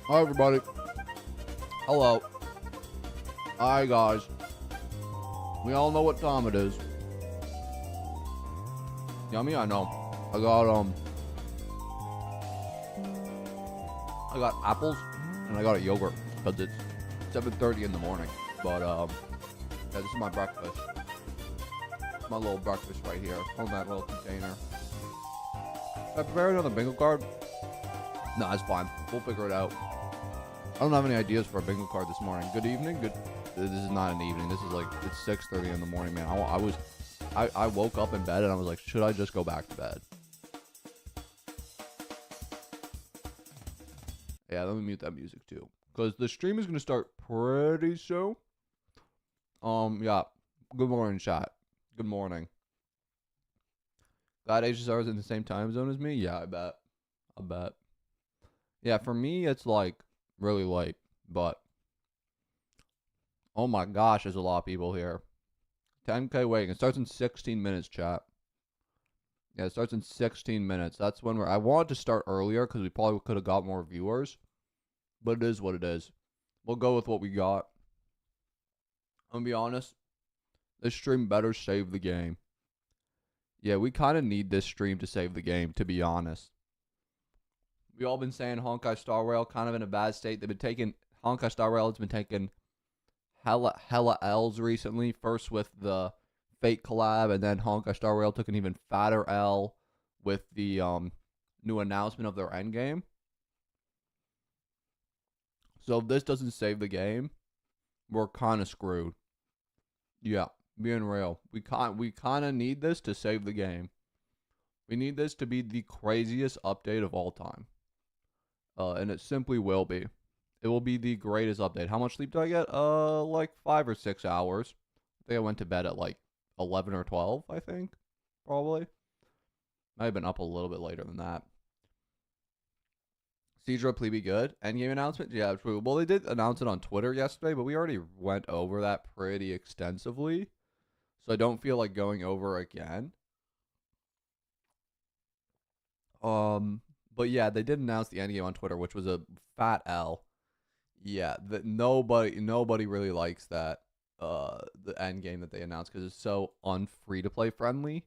Hi, everybody. Hello. Hi, guys. We all know what time it is. Yummy, I know. I got apples and I got a yogurt because it's 7:30 in the morning. But yeah, this is my breakfast. My little breakfast right here on that little container. Should I prepare another bingo card? No, it's fine. We'll figure it out. I don't have any ideas for a bingo card this morning. Good evening. This is not an evening. This is like, it's 6:30 in the morning, man. I woke up in bed and I was like, should I just go back to bed? Yeah, let me mute that music too, because the stream is gonna start pretty soon. Yeah. Good morning, chat. Good morning. Glad HSR is in the same time zone as me. Yeah, I bet. Yeah, for me it's like really late, but oh my gosh, there's a lot of people here. 10K waiting. It starts in 16 minutes, chat. Yeah, it starts in 16 minutes. That's when I wanted to start earlier because we probably could have got more viewers. But it is what it is. We'll go with what we got. I'm gonna be honest. This stream better save the game. Yeah, we kind of need this stream to save the game, to be honest. We all been saying Honkai Star Rail kind of in a bad state. They've been taking Honkai Star Rail has been taking hella L's recently. First with the Fate collab, and then Honkai Star Rail took an even fatter L with the new announcement of their endgame. So if this doesn't save the game, we're kind of screwed. Yeah, being real. We kind of need this to save the game. We need this to be the craziest update of all time. And it simply will be. It will be the greatest update. How much sleep do I get? Like 5 or 6 hours. I think I went to bed at like 11 or 12, I think. Probably. Might have been up a little bit later than that. Seadra Plebe good. Endgame announcement? Yeah, true. Well, they did announce it on Twitter yesterday, but we already went over that pretty extensively. So I don't feel like going over again. But yeah, they did announce the endgame on Twitter, which was a fat L. Yeah, that nobody really likes that the end game that they announced because it's so unfree to play friendly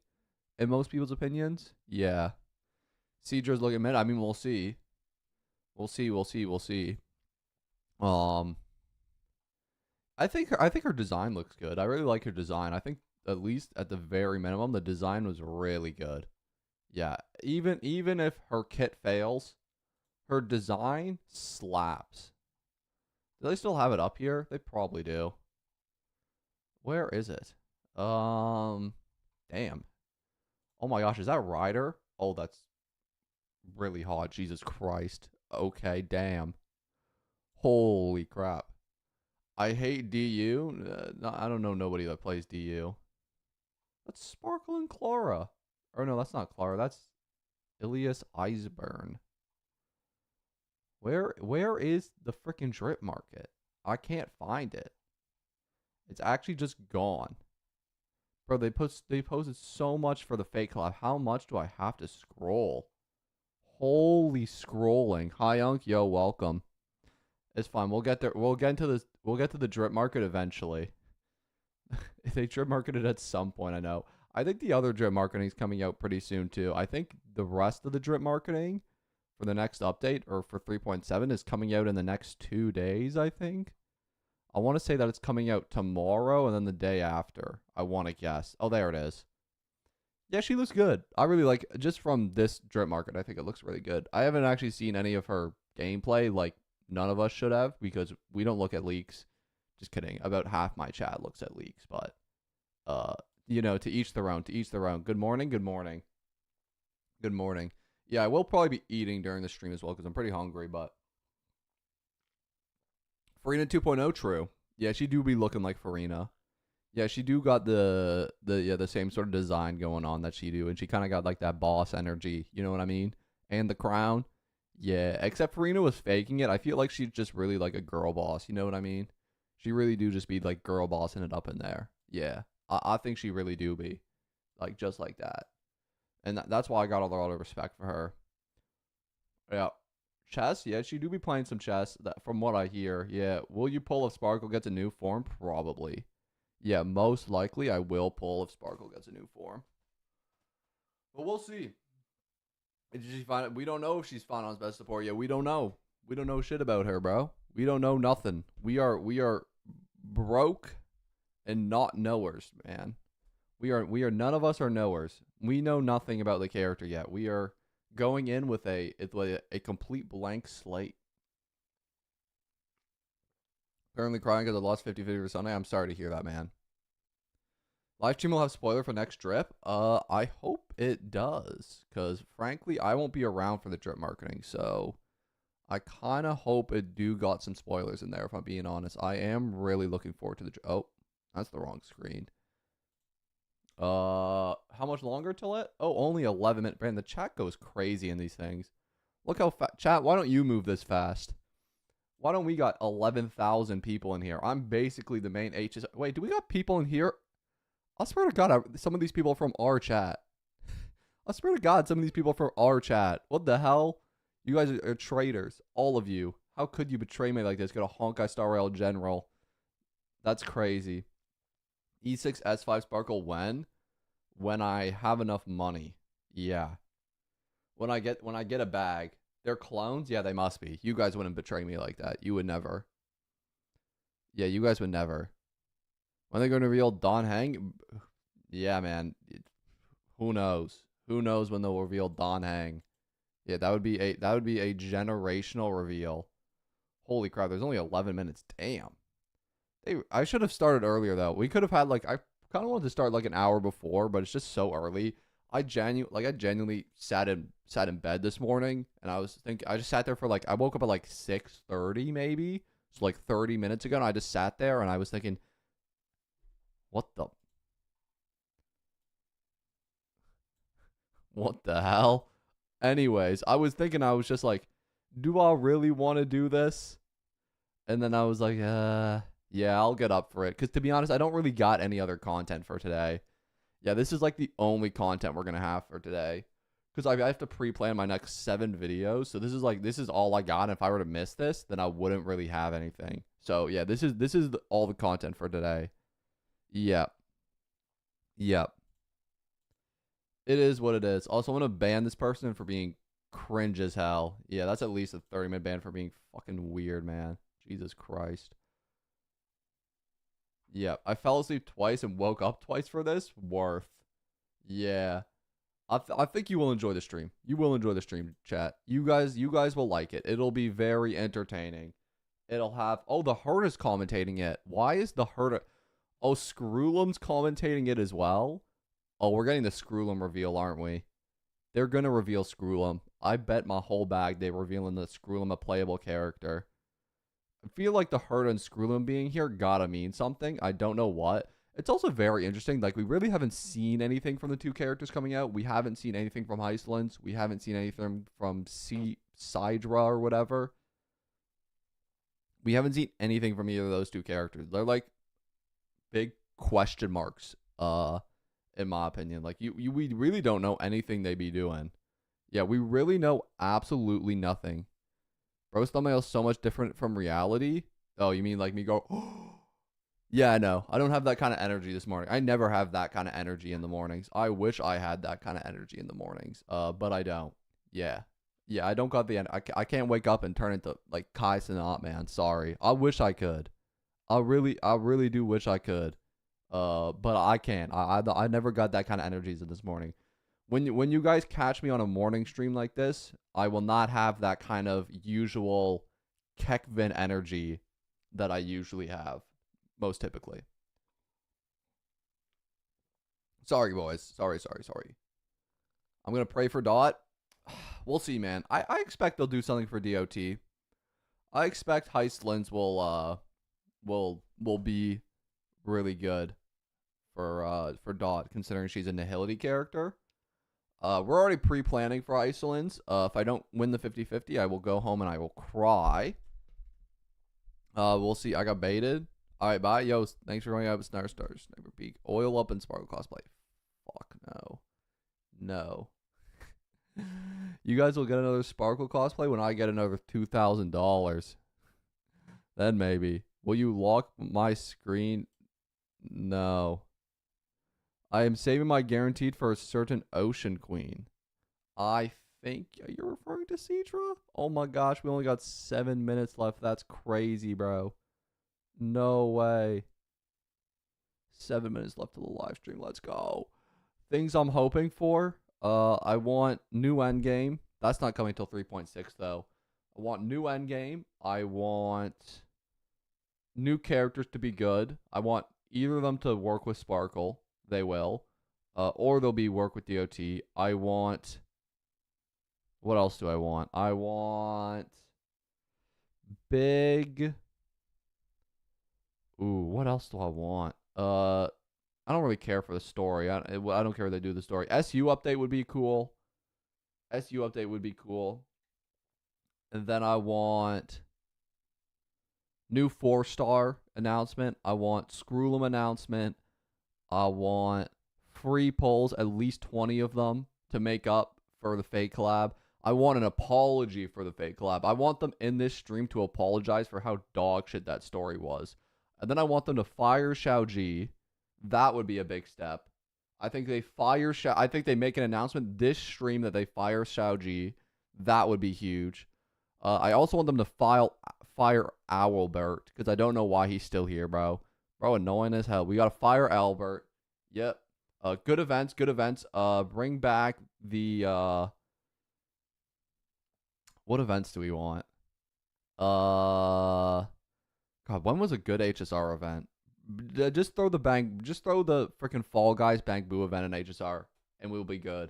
in most people's opinions. Yeah. Seadra's looking mid. I mean, we'll see. We'll see. I think her design looks good. I really like her design. I think at least at the very minimum the design was really good. Yeah, even if her kit fails, her design slaps. Do they still have it up here? They probably do. Where is it? Damn. Oh my gosh, is that Ryder? Oh, that's really hot. Jesus Christ. Okay, damn. Holy crap. I hate DU. No, I don't know nobody that plays DU. That's Sparkle and Clara. Or no, that's not Clara. That's Ilias Eisburn. Where is the freaking drip market? I can't find it. It's actually just gone. Bro, they posted so much for the fake collab. How much do I have to scroll? Holy scrolling. Hi Unk, yo, welcome. It's fine. We'll get there. We'll get to the drip market eventually. They drip marketed at some point, I know. I think the other drip marketing is coming out pretty soon too. I think the rest of the drip marketing for the next update or for 3.7 is coming out in the next 2 days, I think. I want to say that it's coming out tomorrow and then the day after. I want to guess. Oh, there it is. Yeah, she looks good. I really like, just from this drip market, I think it looks really good. I haven't actually seen any of her gameplay, like none of us should have, because we don't look at leaks. Just kidding. About half my chat looks at leaks, but you know, to each their own, Good morning. Yeah, I will probably be eating during the stream as well because I'm pretty hungry, but Farina 2.0, true. Yeah, she do be looking like Farina. Yeah, she do got the same sort of design going on that she do, and she kind of got like that boss energy, you know what I mean? And the crown. Yeah, except Farina was faking it. I feel like she's just really like a girl boss, you know what I mean? She really do just be like girl bossing it up in there. Yeah, I think she really do be like just like that. And that's why I got a lot of respect for her. Yeah. Chess? Yeah, she do be playing some chess, that, from what I hear. Yeah. Will you pull if Sparkle gets a new form? Probably. Yeah, most likely I will pull if Sparkle gets a new form. But we'll see. Did she find it? We don't know if she's Finon's best support yet. We don't know. We don't know shit about her, bro. We don't know nothing. We are broke and not knowers, man. We are none of us are knowers. We know nothing about the character yet. We are going in with a complete blank slate. Currently crying because I lost 50-50 for Sunday. I'm sorry to hear that, man. Livestream will have spoiler for next drip. I hope it does, because frankly, I won't be around for the drip marketing, so I kind of hope it do got some spoilers in there, if I'm being honest. I am really looking forward to the drip. Oh, that's the wrong screen. How much longer till it? Oh, only 11 minutes. Man, the chat goes crazy in these things. Look how fast. Chat, why don't you move this fast? Why don't we got 11,000 people in here? I'm basically the main HS. Wait, do we got people in here? I swear to God, some of these people are from our chat. I swear to God, some of these people are from our chat. What the hell? You guys are traitors. All of you. How could you betray me like this? Go to Honkai Star Rail General. That's crazy. E6 S5 Sparkle when? When I have enough money. Yeah. When I get a bag. They're clones? Yeah, they must be. You guys wouldn't betray me like that. You would never. Yeah, you guys would never. When they're going to reveal Don Hang? Yeah, man. Who knows? Who knows when they'll reveal Don Hang? Yeah, that would be a generational reveal. Holy crap! There's only 11 minutes. Damn. I should have started earlier though. We could have had like I kind of wanted to start like an hour before, but it's just so early. I genuinely sat in bed this morning, and I just sat there for like I woke up at like 6:30 maybe, so like 30 minutes ago, and I just sat there and I was thinking, what the hell? Anyways, I was just like, do I really want to do this? And then I was like, yeah, I'll get up for it. Because to be honest, I don't really got any other content for today. Yeah, this is like the only content we're going to have for today. Because I have to pre-plan my next 7 videos. So this is all I got. And if I were to miss this, then I wouldn't really have anything. So yeah, this is all the content for today. Yep. Yep. It is what it is. Also, I'm going to ban this person for being cringe as hell. Yeah, that's at least a 30-minute ban for being fucking weird, man. Jesus Christ. Yeah, I fell asleep twice and woke up twice for this. Worth. Yeah. I think you will enjoy the stream. You will enjoy the stream, chat. You guys will like it. It'll be very entertaining. It'll have... Oh, the Herd is commentating it. Why is the Herd... Oh, Screwlum's commentating it as well? Oh, we're getting the Screwlum reveal, aren't we? They're going to reveal Screwlum. I bet my whole bag they're revealing the Screwlum a playable character. I feel like the Herd and Screwlum being here gotta mean something. I don't know what. It's also very interesting. Like, we really haven't seen anything from the 2 characters coming out. We haven't seen anything from Heistlands. We haven't seen anything from Sidra or whatever. We haven't seen anything from either of those 2 characters. They're like big question marks, in my opinion. Like, we really don't know anything they be doing. Yeah, we really know absolutely nothing. Bro's thumbnail is so much different from reality. Oh, you mean like me go, oh. Yeah, I know. I don't have that kind of energy this morning. I never have that kind of energy in the mornings. I wish I had that kind of energy in the mornings. But I don't. Yeah. Yeah, I don't got the end. I can't wake up and turn into like Kai Cenat, man. Sorry. I wish I could. I really do wish I could. But I can't. I never got that kind of energies in this morning. When you guys catch me on a morning stream like this, I will not have that kind of usual Kekvin energy that I usually have, most typically. Sorry, boys. Sorry. I'm going to pray for Dot. We'll see, man. I expect they'll do something for DOT. I expect Heistlands will be really good for Dot, considering she's a Nihility character. We're already pre-planning for Heistlands. If I don't win the 50-50, I will go home and I will cry. We'll see. I got baited. All right, bye. Yo, thanks for going out with Sniper Stars. Sniper Peak. Oil up and Sparkle cosplay. Fuck no. No. You guys will get another Sparkle cosplay when I get another $2,000. Then maybe. Will you lock my screen? No. I am saving my guaranteed for a certain Ocean Queen. I think you're referring to Citra? Oh my gosh, we only got 7 minutes left. That's crazy, bro. No way. 7 minutes left of the live stream. Let's go. Things I'm hoping for. I want new endgame. That's not coming till 3.6 though. I want new endgame. I want new characters to be good. I want either of them to work with Sparkle. They will. Or they'll be work with DOT. I want... What else do I want? I want... Big... Ooh, what else do I want? I don't really care for the story. I don't care what they do with the story. SU update would be cool. SU update would be cool. And then I want... New 4-star announcement. I want Scroolum announcement. I want free polls, at least 20 of them, to make up for the fake collab. I want an apology for the fake collab. I want them in this stream to apologize for how dog shit that story was. And then I want them to fire Xiaoji. That would be a big step. I think they fire I think they make an announcement this stream that they fire Xiaoji. That would be huge. I also want them to fire Owlbert, because I don't know why he's still here, bro. Bro, annoying as hell. We got to fire Albert. Yep. Good events, good events. Bring back the, what events do we want? God, when was a good HSR event? Just throw the freaking Fall Guys Bank Boo event in HSR, and we'll be good.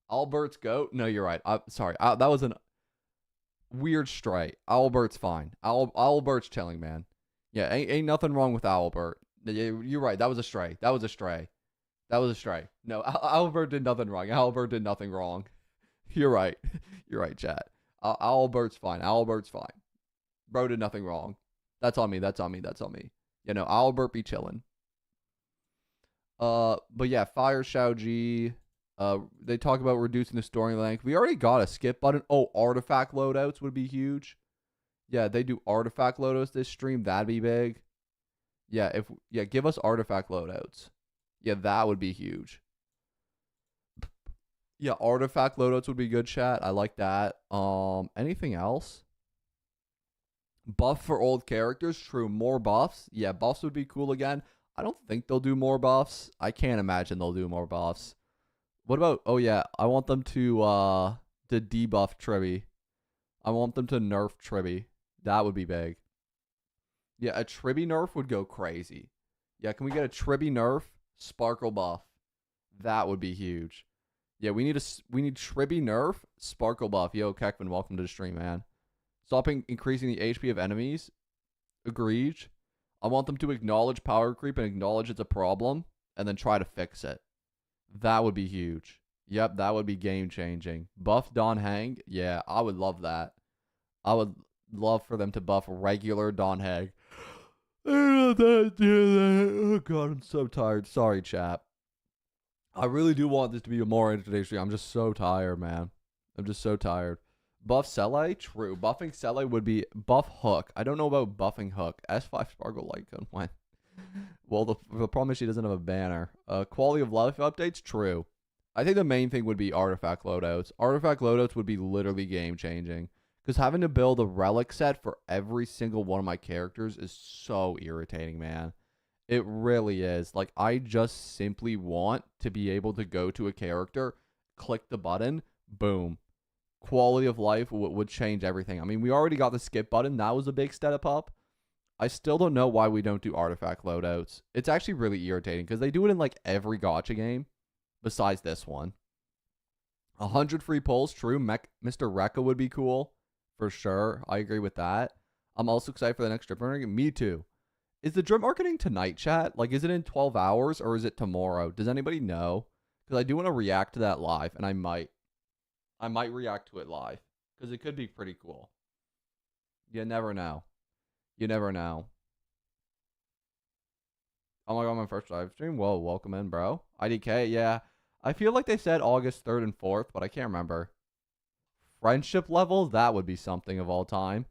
Albert's goat? No, you're right. Sorry. That was an weird stray. Albert's fine. Albert's chilling, man. Yeah, ain't nothing wrong with Albert. You're right. That was a stray. That was a stray. That was a stray. No, Albert did nothing wrong. Albert did nothing wrong. You're right. You're right, chat. Albert's fine. Albert's fine. Bro did nothing wrong. That's on me. That's on me. That's on me. You know, Albert be chilling. But yeah, fire Xiaoji. They talk about reducing the story length. We already got a skip button. Oh, artifact loadouts would be huge. Yeah, they do artifact loadouts this stream. That'd be big. Yeah, give us artifact loadouts. Yeah, that would be huge. Yeah, artifact loadouts would be good, chat. I like that. Anything else? Buff for old characters. True, more buffs. Yeah, buffs would be cool again. I don't think they'll do more buffs. I can't imagine they'll do more buffs. What about... Oh, yeah. I want them to debuff Tribby. I want them to nerf Tribby. That would be big. Yeah, a Tribby nerf would go crazy. Yeah, can we get a Tribby nerf? Sparkle buff. That would be huge. Yeah, we need Tribby nerf, Sparkle buff. Yo, Kekvin, welcome to the stream, man. Stopping increasing the HP of enemies. Agreed. I want them to acknowledge power creep and acknowledge it's a problem, and then try to fix it. That would be huge. Yep, that would be game changing. Buff Don Hang. Yeah, I would love that. I would love for them to buff regular Don Hang. Oh god, I'm so tired. Sorry, chat. I really do want this to be a more entertaining stream. I'm just so tired, man. I'm just so tired. Buff Sele? True. Buffing Sele would be... Buff Hook. I don't know about buffing Hook. S5 Sparkle Light Gun when? Well, the problem is she doesn't have a banner. Quality of life updates? True. I think the main thing would be artifact loadouts. Artifact loadouts would be literally game changing. Because having to build a relic set for every single one of my characters is so irritating, man. It really is. Like, I just simply want to be able to go to a character, click the button, boom. Quality of life would change everything. I mean, we already got the skip button. That was a big step up. I still don't know why we don't do artifact loadouts. It's actually really irritating because they do it in like every gacha game besides this one. 100 free polls, true. Mr. Rekka would be cool for sure. I agree with that. I'm also excited for the next drip marketing. Me too. Is the drip marketing tonight, chat? Like, is it in 12 hours or is it tomorrow? Does anybody know? Because I do want to react to that live, and I might react to it live because it could be pretty cool. You never know. You never know. Oh my god, my first live stream. Whoa, welcome in, bro. IDK, yeah. I feel like they said August 3rd and 4th, but I can't remember. friendship level, that would be something of all time.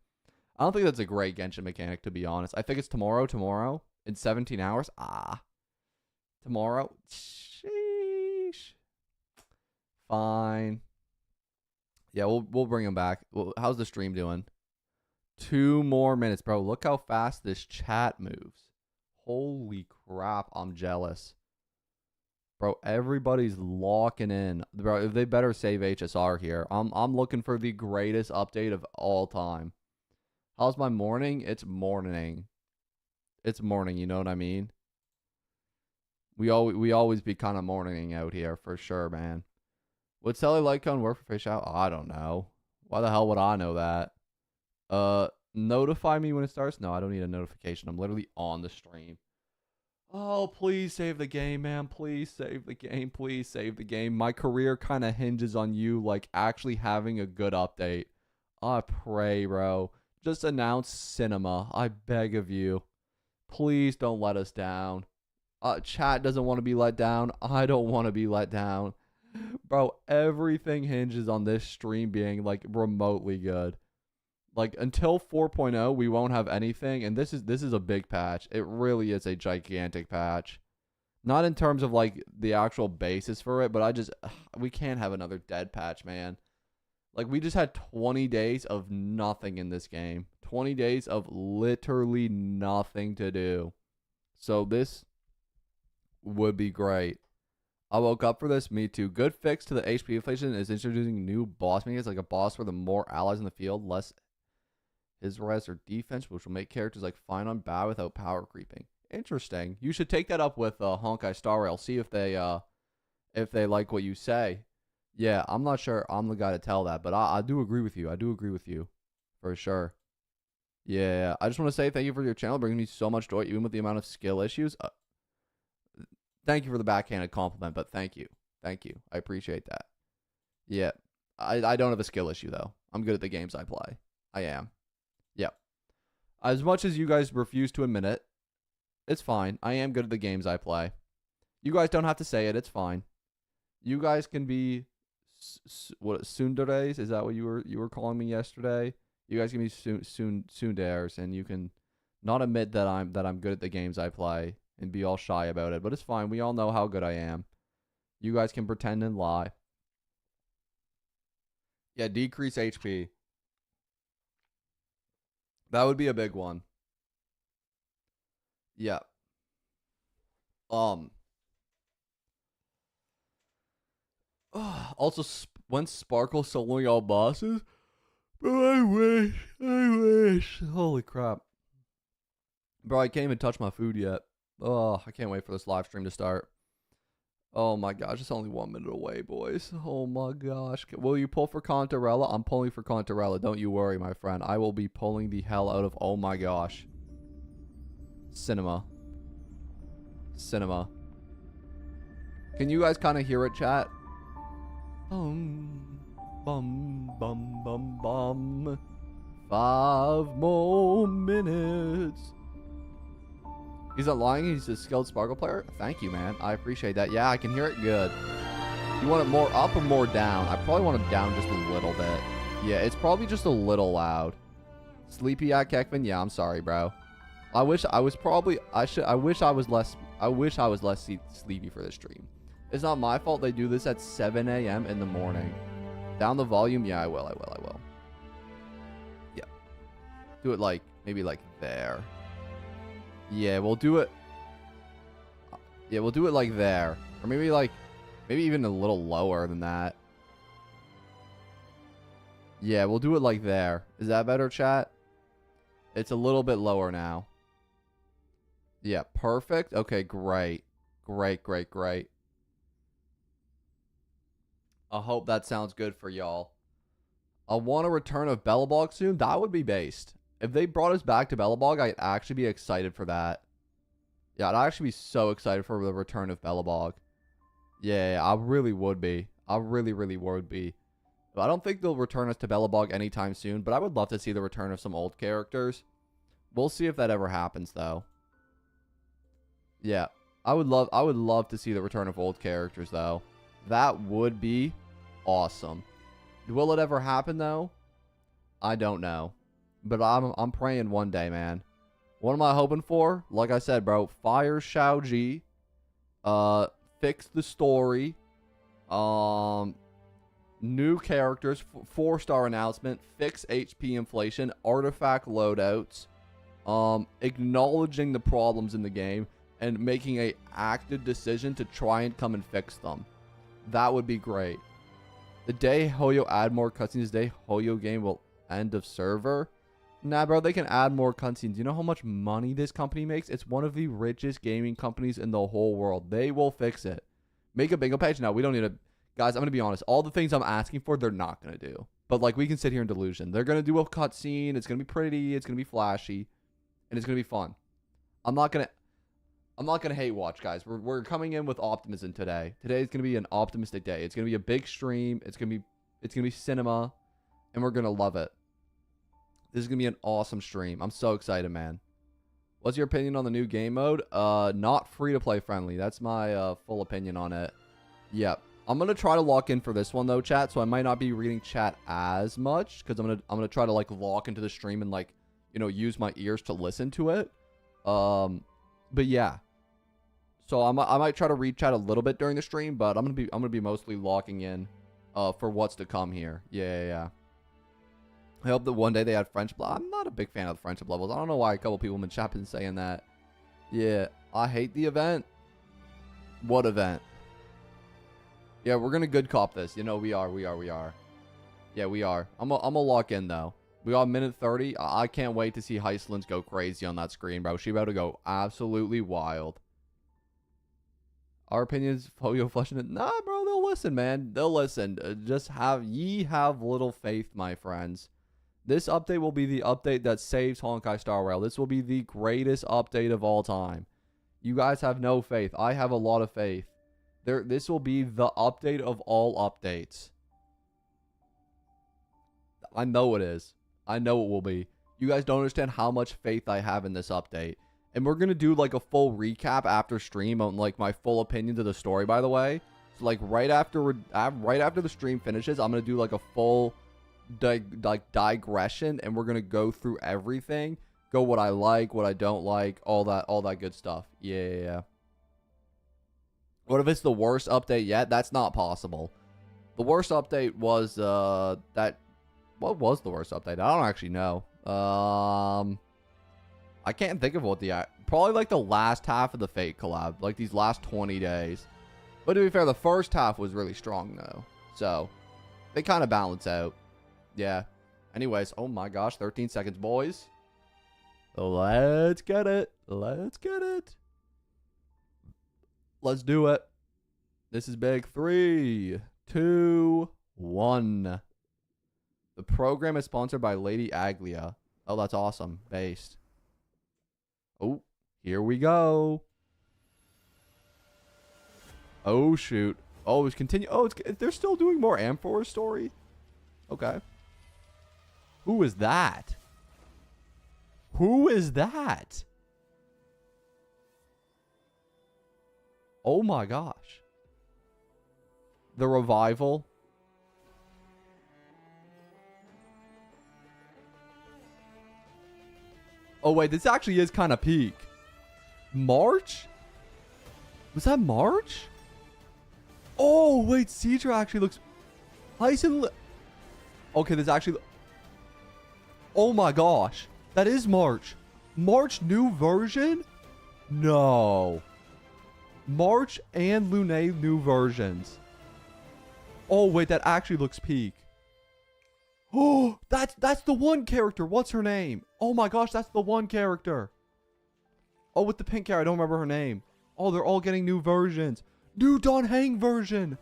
I don't think that's a great Genshin mechanic, to be honest. I think it's tomorrow in 17 hours. Tomorrow. Sheesh. Fine. Yeah, we'll bring him back. Well, how's the stream doing? 2 more minutes, bro. Look how fast this chat moves. Holy crap, I'm jealous. Bro, everybody's locking in. Bro, they better save HSR here. I'm looking for the greatest update of all time. How's my morning? It's morning. It's morning, you know what I mean? We always be kind of morninging out here for sure, man. Would Sally Lycon work for Fish Out? I don't know. Why the hell would I know that? Notify me when it starts? No, I don't need a notification. I'm literally on the stream. Oh, please save the game, man. Please save the game. Please save the game. My career kind of hinges on you, like, actually having a good update. I pray, bro. Just announce cinema. I beg of you. Please don't let us down. Chat doesn't want to be let down. I don't want to be let down. Bro, everything hinges on this stream being, like, remotely good. Like, until 4.0, we won't have anything, and this is a big patch. It really is a gigantic patch. Not in terms of, like, the actual basis for it, but we can't have another dead patch, man. Like, we just had 20 days of nothing in this game. 20 days of literally nothing to do. So this would be great. I woke up for this. Me too. Good fix to the HP inflation is introducing new boss mechanics, like a boss for the more allies in the field, less his res or defense, which will make characters like fine on bad without power creeping. Interesting. You should take that up with Honkai Star Rail. See if they like what you say. Yeah, I'm not sure I'm the guy to tell that, but I do agree with you. I do agree with you for sure. Yeah, I just want to say thank you for your channel, bringing me so much joy, even with the amount of skill issues. Thank you for the backhanded compliment, but thank you. Thank you. I appreciate that. Yeah, I don't have a skill issue, though. I'm good at the games I play. I am. Yep. As much as you guys refuse to admit it, it's fine. I am good at the games I play. You guys don't have to say it. It's fine. You guys can be what tsunderes? Is that what you were calling me yesterday? You guys can be tsunderes, and you can not admit that I'm good at the games I play and be all shy about it. But it's fine. We all know how good I am. You guys can pretend and lie. Yeah, decrease HP. That would be a big one. Yeah. Also, when Sparkle soloing all bosses, bro, I wish. Holy crap. Bro, I can't even touch my food yet. Oh, I can't wait for this live stream to start. Oh my gosh, it's only 1 minute away, boys. Oh my gosh. Will you pull for Contarella? I'm pulling for Contarella. Don't you worry, my friend. I will be pulling the hell out of, oh my gosh. Cinema. Can you guys kind of hear it, chat? Bum, bum, bum. 5 more minutes. He's not lying. He's a skilled Sparkle player. Thank you, man. I appreciate that. Yeah, I can hear it good. You want it more up or more down? I probably want it down just a little bit. Yeah, it's probably just a little loud. Sleepy at Kekvin? Yeah, I'm sorry, bro. I wish I was less sleepy for this stream. It's not my fault they do this at 7 a.m. in the morning. Down the volume? Yeah, I will. Yeah. Do it like, maybe like there. Yeah, we'll do it. Yeah, we'll do it like there. Or maybe even a little lower than that. Yeah, we'll do it like there. Is that better, chat? It's a little bit lower now. Yeah, perfect. Okay, great. Great. I hope that sounds good for y'all. I want a return of Belobog soon. That would be based. If they brought us back to Belobog, I'd actually be excited for that. Yeah, I'd actually be so excited for the return of Belobog. Yeah, I really would be. I really would be. But I don't think they'll return us to Belobog anytime soon, but I would love to see the return of some old characters. We'll see if that ever happens, though. Yeah, I would love to see the return of old characters, though. That would be awesome. Will it ever happen though? I don't know. But I'm praying one day, man. What am I hoping for? Like I said, bro, fire Xiaoji. Fix the story. New characters, 4-star announcement, fix HP inflation, artifact loadouts, acknowledging the problems in the game, and making a active decision to try and come and fix them. That would be great. The day Hoyo add more cutscenes, the day Hoyo game will end of server. Nah, bro, they can add more cutscenes. You know how much money this company makes? It's one of the richest gaming companies in the whole world. They will fix it. Make a bingo page. No, we don't need a... Guys, I'm going to be honest. All the things I'm asking for, they're not going to do. But, like, we can sit here in delusion. They're going to do a cutscene. It's going to be pretty. It's going to be flashy. And it's going to be fun. I'm not going to hate watch, guys. We're coming in with optimism today. Today's going to be an optimistic day. It's going to be a big stream. It's going to be cinema. And we're going to love it. This is going to be an awesome stream. I'm so excited, man. What's your opinion on the new game mode? Not free-to-play friendly. That's my full opinion on it. Yep. I'm going to try to lock in for this one, though, chat. So I might not be reading chat as much. Because I'm gonna try to, like, lock into the stream and, like, you know, use my ears to listen to it. But, yeah. So I might try to read chat a little bit during the stream. But I'm gonna be mostly locking in for what's to come here. Yeah. I hope that one day they add friendship. I'm not a big fan of the friendship levels. I don't know why a couple people in chat have been saying that. Yeah, I hate the event. What event? Yeah, we're gonna good cop this. You know, we are. Yeah, we are. I'm gonna lock in though. We got a minute 30. I can't wait to see Heislands go crazy on that screen, bro. She about to go absolutely wild. Our opinions, Hoyo fleshing it. Nah, bro, they'll listen, man. They'll listen. Just have little faith, my friends. This update will be the update that saves Honkai Star Rail. This will be the greatest update of all time. You guys have no faith. I have a lot of faith. This will be the update of all updates. I know it is. I know it will be. You guys don't understand how much faith I have in this update. And we're going to do like a full recap after stream on like my full opinions of the story, by the way. So like right after the stream finishes, I'm going to do like a full digression, and we're gonna go through everything, go what I like, what I don't like, all that good stuff. Yeah. What if it's the worst update yet? That's not possible. The worst update was what was the worst update? I don't actually know. I can't think of what probably like the last half of the Fate collab, like these last 20 days. But to be fair, the first half was really strong though, so they kind of balance out. Yeah. Anyways, oh my gosh, 13 seconds, boys. Let's get it. Let's do it. This is big. 3, 2, 1. The program is sponsored by Lady Aglia. Oh, that's awesome. Based. Oh, here we go. Oh, shoot. Oh, it's continue. Oh, they're still doing more Amphora's story? Okay. Who is that? Who is that? Oh my gosh. The revival. Oh wait, this actually is kind of peak. March? Was that March? Oh wait, Cedra actually looks... Okay, this actually... Oh my gosh. That is March. March new version? No. March and Lune new versions. Oh wait, that actually looks peak. Oh, that's the one character. What's her name? Oh my gosh, that's the one character. Oh, with the pink hair, I don't remember her name. Oh, they're all getting new versions. New Don Hang version.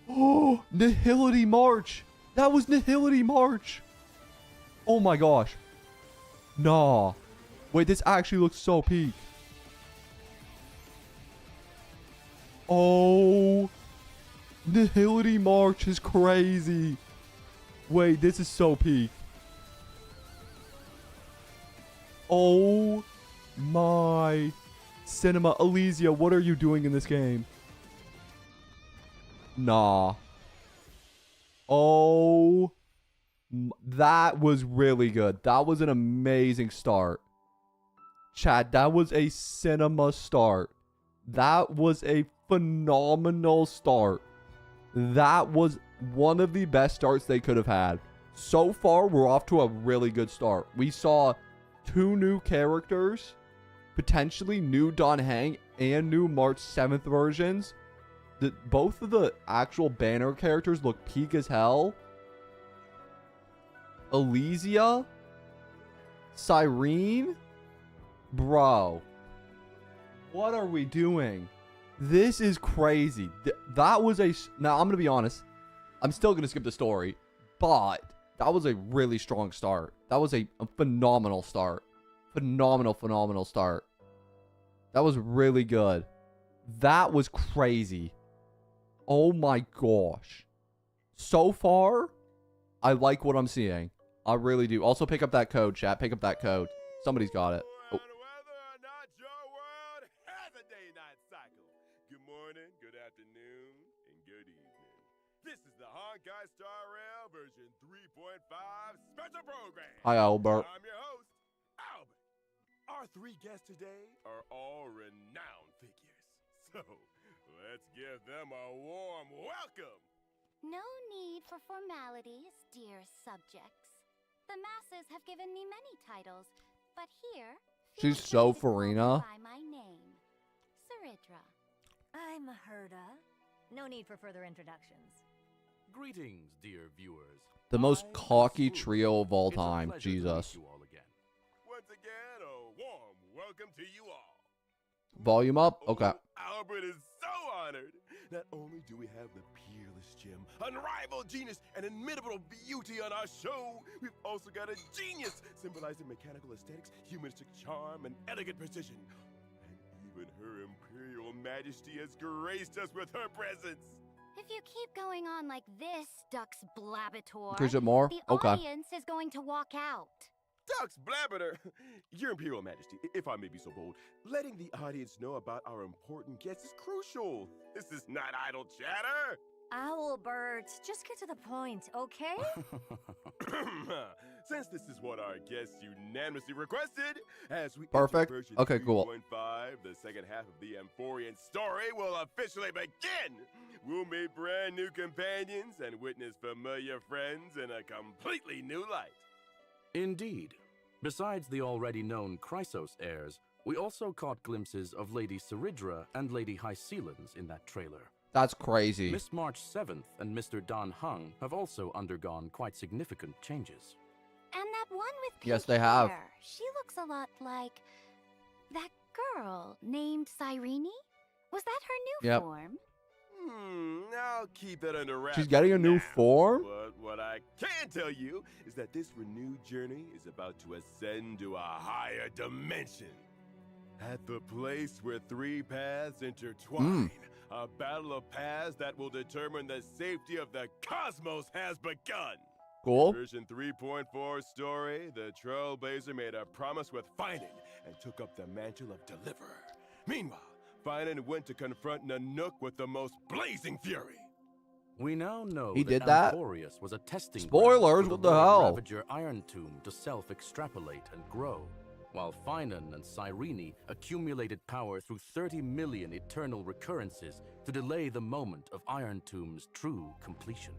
Oh, Nihility March. That was Nihility March. Oh my gosh. Nah. Wait, this actually looks so peak. Oh. Nihility March is crazy. Wait, this is so peak. Oh my. Cinema. Elysia, what are you doing in this game? Nah. Oh, that was really good. That was an amazing start. Chad, that was a cinema start. That was a phenomenal start. That was one of the best starts they could have had. So far, we're off to a really good start. We saw 2 new characters, potentially new Don Hang and new March 7th versions. Both of the actual banner characters look peak as hell. Elysia? Cyrene? Bro. What are we doing? This is crazy. That was a... Now, I'm going to be honest. I'm still going to skip the story. But that was a really strong start. That was a phenomenal start. Phenomenal start. That was really good. That was crazy. Oh my gosh. So far, I like what I'm seeing. I really do. Also, pick up that code, chat. Pick up that code. Somebody's got it. Oh. Whether or not your world has a day-night cycle. Good morning, good afternoon, and good evening. This is the Honkai Star Rail version 3.5 special program. Hi, Albert. I'm your host, Albert. Our 3 guests today are all renowned figures. So, let's give them a warm welcome. No need for formalities, dear subjects. The masses have given me many titles, but here... She's so Farina. ...by my name, Saridra. I'm Herda. No need for further introductions. Greetings, dear viewers. The most cocky trio of all time. Jesus. Once again, a warm welcome to you all. Volume up? Okay. Albert is so honored. Not only do we have the peerless gem, unrivaled genius, and inimitable beauty on our show, we've also got a genius symbolizing mechanical aesthetics, humanistic charm, and elegant precision. And even her Imperial Majesty has graced us with her presence. If you keep going on like this, Dux Blabator, Is it more? the Okay. audience is going to walk out. Dux Blabator, Your Imperial Majesty, if I may be so bold, letting the audience know about our important guests is crucial. This is not idle chatter. Owlbert, just get to the point, okay? Since this is what our guests unanimously requested, as we Perfect. enter version Okay, cool. 3.5, the second half of the Amphorian story will officially begin. We'll meet brand new companions and witness familiar friends in a completely new light. Indeed. Besides the already known Chrysos heirs, we also caught glimpses of Lady Saridra and Lady Hycelens in that trailer. That's crazy. Miss March 7th and Mr. Dan Hung have also undergone quite significant changes. And that one with pink Yes, they have. hair, she looks a lot like that girl named Cyrene. Was that her new Yep. form? I'll keep that under wraps. She's getting a new now. form? But what I can tell you is that this renewed journey is about to ascend to a higher dimension. At the place where 3 paths intertwine, a battle of paths that will determine the safety of the cosmos has begun. Cool. Version 3.4 story, the Trailblazer made a promise with Finan and took up the mantle of Deliverer. Meanwhile, Finan went to confront Nanook with the most blazing fury. We now know He that did that? Amphorius was a testing Spoilers, ground for what the Lord hell? Ravager Iron Tomb to self-extrapolate and grow, while Finan and Cyrene accumulated power through 30 million eternal recurrences to delay the moment of Iron Tomb's true completion.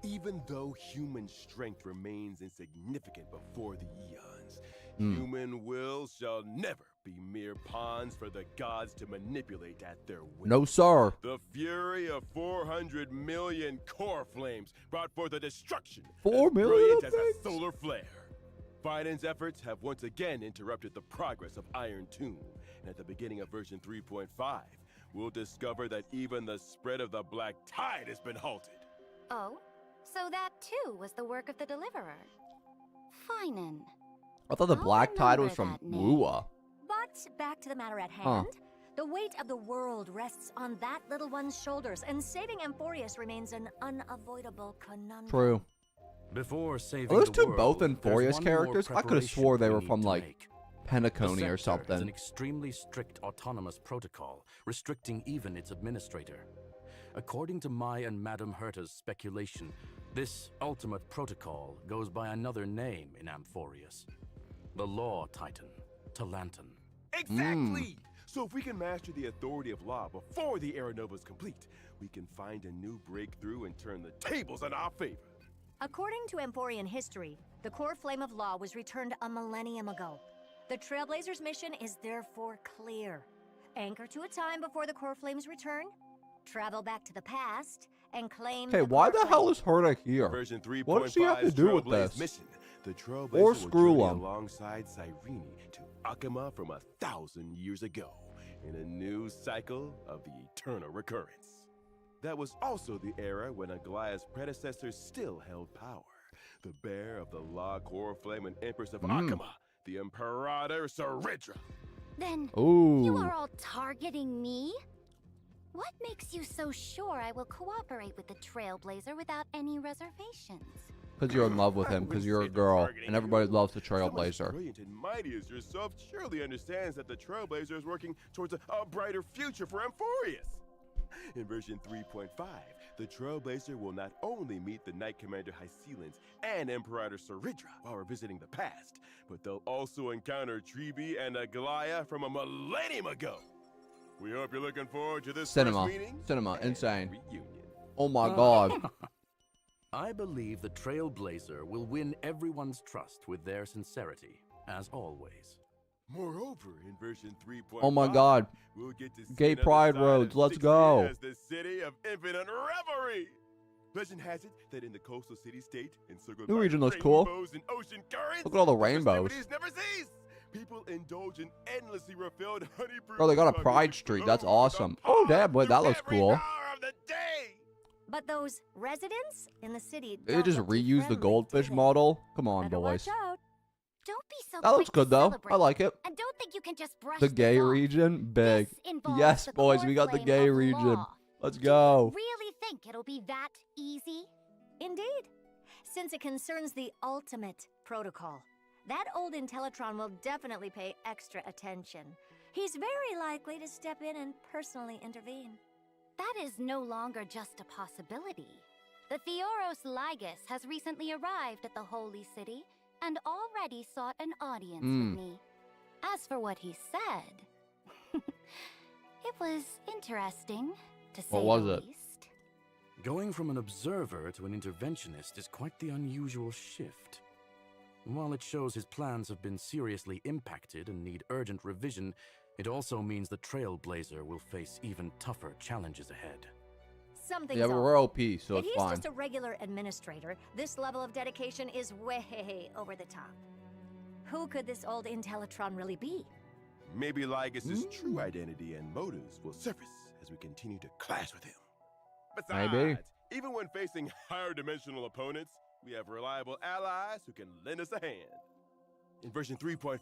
Even though human strength remains insignificant before the eons, human will shall never be mere pawns for the gods to manipulate at their will. No, sir. The fury of 400 million core flames brought forth a destruction 4 as million brilliant as things? a solar flare. Finan's efforts have once again interrupted the progress of Iron Tomb, and at the beginning of version 3.5, we'll discover that even the spread of the Black Tide has been halted. Oh, so that too was the work of the Deliverer. Finan. I thought the I'll Black Tide was remember from that name. Lua. But back to the matter at Huh. hand. The weight of the world rests on that little one's shoulders, and saving Amphorius remains an unavoidable conundrum. True. Before saving Are those the two world, both there's Amphorius one more characters? I could have preparation swore they we were need from, to like, make. Pentaconi The or Scepter is something. an extremely strict autonomous protocol, restricting even its administrator. According to my and Madame Herta's speculation, This ultimate protocol goes by another name in Amphorius. The Law Titan, Talanton. Exactly! So if we can master the authority of law before the Era Nova is complete, we can find a new breakthrough and turn the tables in our favor. According to Amphorian history, the core flame of law was returned a millennium ago. The Trailblazers' mission is therefore clear. Anchor to a time before the core flames return, travel back to the past, and claim Okay, the why core the hell flame. is Herta here? Version 3.5's What does she have to do with Trailblaze this? mission. The Trailblazer Or will screw journey 'em. alongside Cyrene to Akama from 1,000 years ago in a new cycle of the eternal recurrence. That was also the era when Aglaya's predecessors still held power. The bear of the Law Core Flame and Empress of Akama, the Imperator Saridra. Then Ooh. you are all targeting me? What makes you so sure I will cooperate with the Trailblazer without any reservations? Because you're in love with him, because you're a girl, and everybody loves the Someone as Trailblazer. brilliant and mighty as yourself surely understands that the Trailblazer is working towards a brighter future for Amphorius. In version 3.5, the Trailblazer will not only meet the Knight Commander Hycelans and Imperator Saridra while revisiting the past, but they'll also encounter Treeby and Aglaya from a millennium ago. We hope you're looking forward to this Cinema. first meeting. Cinema. and Insane. reunion. Oh my god. I believe the Trailblazer will win everyone's trust with their sincerity, as always. Moreover, in version 3.5, Oh my god. we'll get to see Gay another pride side roads, of let's 60 go. as the city of infinite revelry. Legend has it that in the coastal city-state, encircled New by region looks cool. rainbows and ocean currents, Look at all the where rainbows. festivities never cease. People indulge in endlessly refilled honey brews. Bro, they got a while Pride music Street. That's flows awesome. upon Oh, damn, boy, through that looks every cool. hour of the day. But those residents in the city They don't just look too reuse the friendly, goldfish do they? model. Come on, Better boys. watch out. Don't be so That looks quick to good though. I celebrate. like it. And don't think you can just brush The this gay off. region, big. This involves Yes, the boys, core we got the flame gay of region. law. Let's Do you go. really think it'll be that easy? Indeed. Since it concerns the ultimate protocol, that old Intellitron will definitely pay extra attention. He's very likely to step in and personally intervene. That is no longer just a possibility. The Theoros Ligus has recently arrived at the Holy City and already sought an audience with me. As for what he said, it was interesting, to say What was the it? least. Going from an observer to an interventionist is quite the unusual shift. While it shows his plans have been seriously impacted and need urgent revision, it also means the Trailblazer will face even tougher challenges ahead. Something's Yeah, but off. we're OP, so If it's he's fine. just a regular administrator, this level of dedication is way over the top. Who could this old Intellitron really be? Maybe Ligus's true identity and motives will surface as we continue to clash with him. Besides, Maybe. even when facing higher dimensional opponents, we have reliable allies who can lend us a hand. In version 3.5,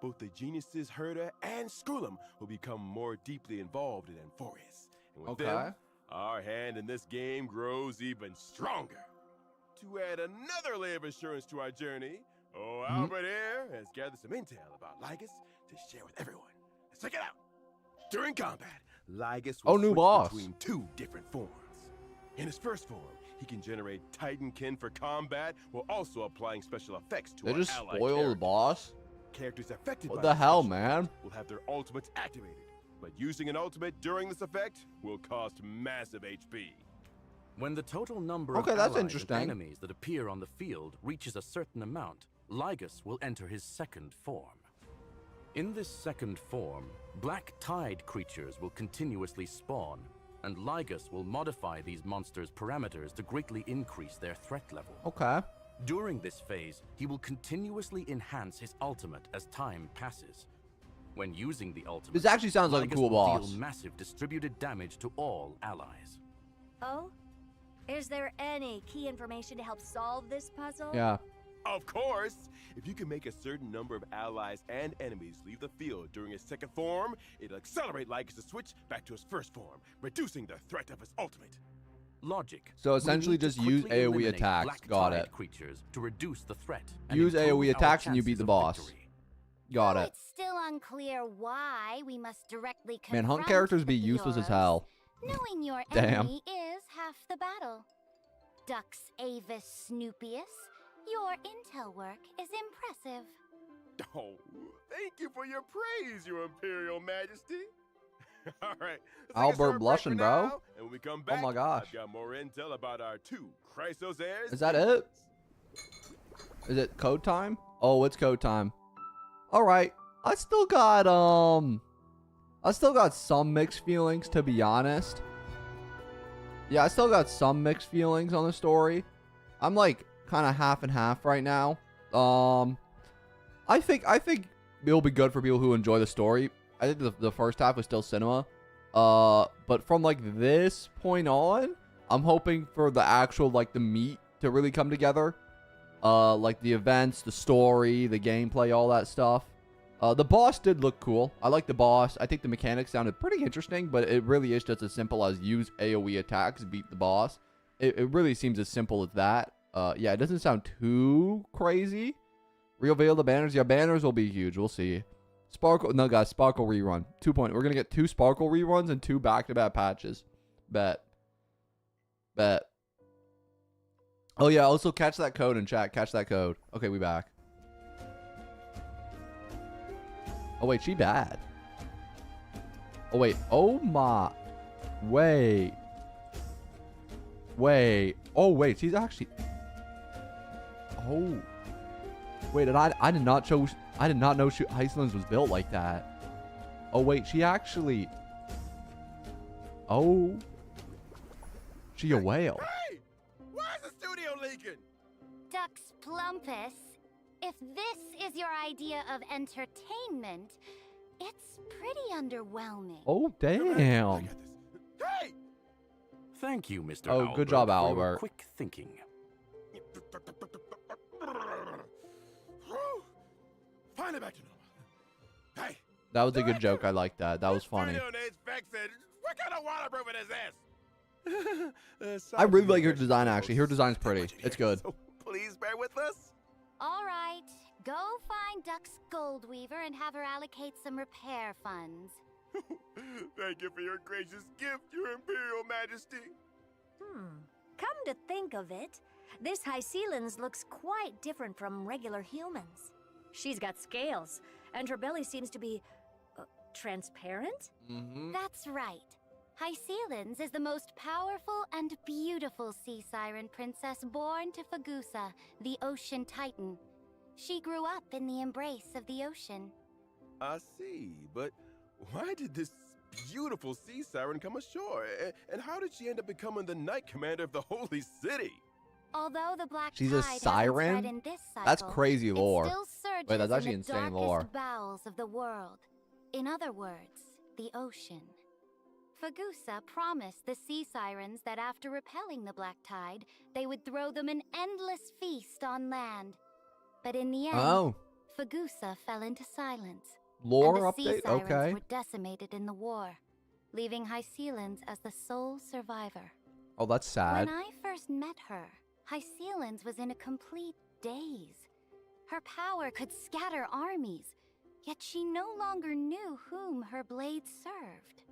both the geniuses Herta and Skrulum will become more deeply involved in Amphorius. And with them, our hand in this game grows even stronger. To add another layer of assurance to our journey, Albert here has gathered some intel about Ligus to share with everyone. Let's check it out. During combat, Ligus will new switch boss. between two different forms. In his first form, he can generate Titankin for combat while also applying special effects to They our just allied spoil the characters. boss? Characters affected What by the this hell, special man? effect will have their ultimates activated, but using an ultimate during this effect will cost massive HP. When the total number of Okay, that's allies interesting. and enemies that appear on the field reaches a certain amount, Ligus will enter his second form. In this second form, black tide creatures will continuously spawn, and Ligus will modify these monsters' parameters to greatly increase their threat level. Okay. During this phase, he will continuously enhance his ultimate as time passes. When using the ultimate, This actually sounds like a Ligus cool will boss. deal massive distributed damage to all allies. Oh? Is there any key information to help solve this puzzle? Yeah. Of course! If you can make a certain number of allies and enemies leave the field during his second form, it'll accelerate Ligus' switch back to his first form, reducing the threat of his ultimate. Logic. So We essentially need to just use quickly AoE eliminate attacks. black Got tide it. creatures to reduce the threat. And Use improve AoE our attacks and you beat chances the of boss. victory. Got Though it. It's still unclear why we must directly Man, confront hunt characters the be useless as Theoros. hell. Knowing your Damn. enemy is half the battle. Dux Avis Snoopius. Your intel work is impressive. Oh, thank you for your praise, Your Imperial Majesty. All right. let's take a Albert short break blushing, for bro. now, and when we come back, Oh my gosh. I've got more intel about our two Chrysos heirs. Is that it? Is it code time? Oh, it's code time. All right. I still got some mixed feelings, to be honest. Yeah, I still got some mixed feelings on the story. I'm like kind of half and half right now. I think it'll be good for people who enjoy the story. I think the first half was still cinema. But from like this point on, I'm hoping for the actual like the meat to really come together. Like the events, the story, the gameplay, all that stuff. The boss did look cool. I like the boss. I think the mechanics sounded pretty interesting, but it really is just as simple as use AoE attacks, beat the boss. It really seems as simple as that. Yeah, it doesn't sound too crazy. Reveal the banners. Yeah, banners will be huge. We'll see. Sparkle. No, guys, Sparkle rerun. 2 point. We're going to get 2 Sparkle reruns and 2 back-to-back patches. Bet. Oh, yeah. Also, catch that code in chat. Catch that code. Okay, we back. Oh, wait. She bad. Oh, wait. Oh, my. Wait. Oh, wait. She's actually... Oh. Wait, and I did not know Iceland's was built like that. Oh wait, she actually. Oh. She a whale. Hey! Why is the studio leaking? Dux Plumpus, if this is your idea of entertainment, it's pretty underwhelming. Oh I damn. got this. Hey! Thank you, Mr. Oh, Albert, good job, for your Albert. quick thinking. Finally back to normal. Hey! That was a good joke. I like that. That was funny. Studio needs fixing. What kind of waterproofing is this? I really like her design actually. Her design's pretty. It's good. So please bear with us. All right, go find Dux Goldweaver and have her allocate some repair funds. Thank you for your gracious gift, Your Imperial Majesty. Come to think of it, this Hycelan's looks quite different from regular humans. She's got scales, and her belly seems to be transparent? That's right. Hycelan's is the most powerful and beautiful sea siren princess born to Fagusa, the ocean titan. She grew up in the embrace of the ocean. I see, but why did this beautiful sea siren come ashore? And how did she end up becoming the Knight Commander of the Holy City? Although the black She's tide a hasn't siren? spread in this cycle, That's crazy lore. It still surges Wait, that's actually in the insane darkest lore. bowels of the world. In other words, the ocean. Fagusa promised the sea sirens that after repelling the black tide, they would throw them an endless feast on land. But in the end, Fagusa fell into silence. Lore and the sea update? sirens Okay. were decimated in the war, leaving Hycelan's as the sole survivor. Oh, that's sad. When I first met her, Hycelan's was in a complete daze. Her power could scatter armies, yet she no longer knew whom her blade served.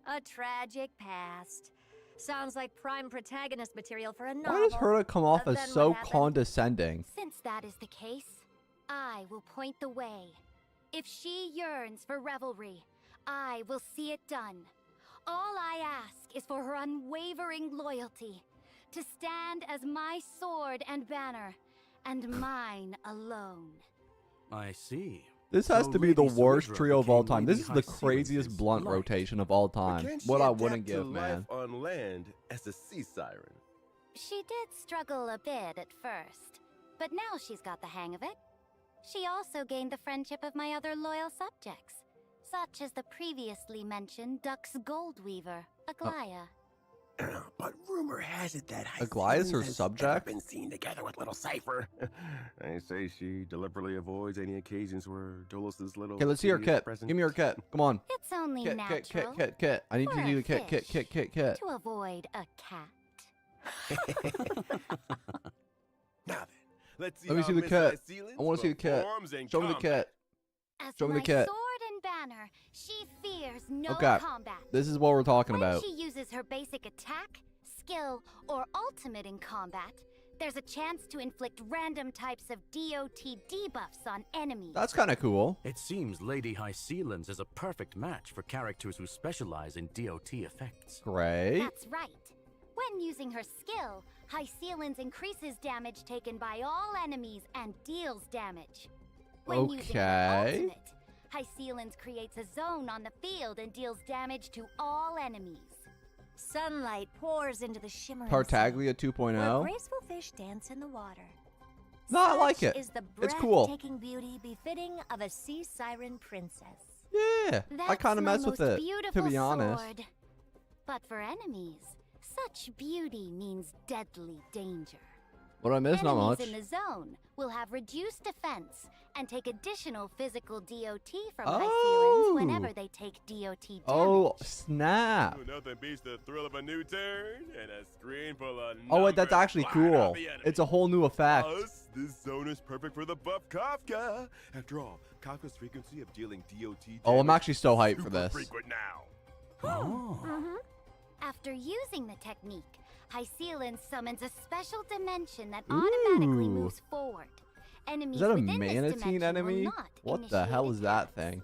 A tragic past. Sounds like prime protagonist material for a novel. Why does her come off But as then so what happened? condescending? Since that is the case, I will point the way. If she yearns for revelry, I will see it done. All I ask is for her unwavering loyalty, to stand as my sword and banner, and mine alone. I see. This has So to be the Lady worst Ceridra trio of all became time. This Lady is the Hycelan's craziest blunt light. rotation of all But time. can she What I adapt wouldn't to give, man. life on land as a sea siren? She did struggle a bit at first, but now she's got the hang of it. She also gained the friendship of my other loyal subjects, such as the previously mentioned Dux Goldweaver, Aglaya. But rumor has it that Aglia's her Hycelan's has subject? never been seen together with little Cypher. I say she deliberately avoids any occasions where Dolus's little. Okay, let's see her kitty is kit. present. Give me her kit. Come on. It's only Kit. natural I need for to a do the kit. fish to avoid a cat. Now then, let's see Let me how see the Miss kit. Hycelan's I want to see the kit. performs in Show me the combat. kit. As Show me the my kit. sword and banner, she fears no Okay. combat. This is what we're talking When about. she uses her basic attack, skill, or ultimate in combat, there's a chance to inflict random types of DOT debuffs on enemies. That's kind of cool. It seems Lady Hysealins is a perfect match for characters who specialize in DOT effects. Great. That's right. When using her skill, Hysealins increases damage taken by all enemies and deals damage. When using her Okay. ultimate, Hysealins creates a zone on the field and deals damage to all enemies. Sunlight pours into the shimmering Tartaglia sea, 2.0. where graceful fish dance in the water. No, I like Such it. is the It's cool. breathtaking beauty befitting of a sea siren princess. Yeah, I That's kind of my mess with most it, to beautiful be honest. sword. But for enemies, such beauty means deadly danger. What I miss, not Enemies much. in the zone will have reduced defense and take additional physical DOT from Oh. Hysealins whenever they take DOT damage. Oh, snap. Nothing beats the thrill of a new turn and a screen full of Oh, wait, that's numbers actually flying cool. off the enemy. It's a whole new effect. Plus, this zone is perfect for the buff Kafka. After all, Kafka's frequency of dealing DOT damage Oh, I'm actually so is hyped for super this. frequent now. Oh. After using the technique, Hysealins summons a special dimension that automatically Ooh. moves forward. Enemies Is that a within this manatine dimension enemy? will not What the hell initiate is that attacks. thing?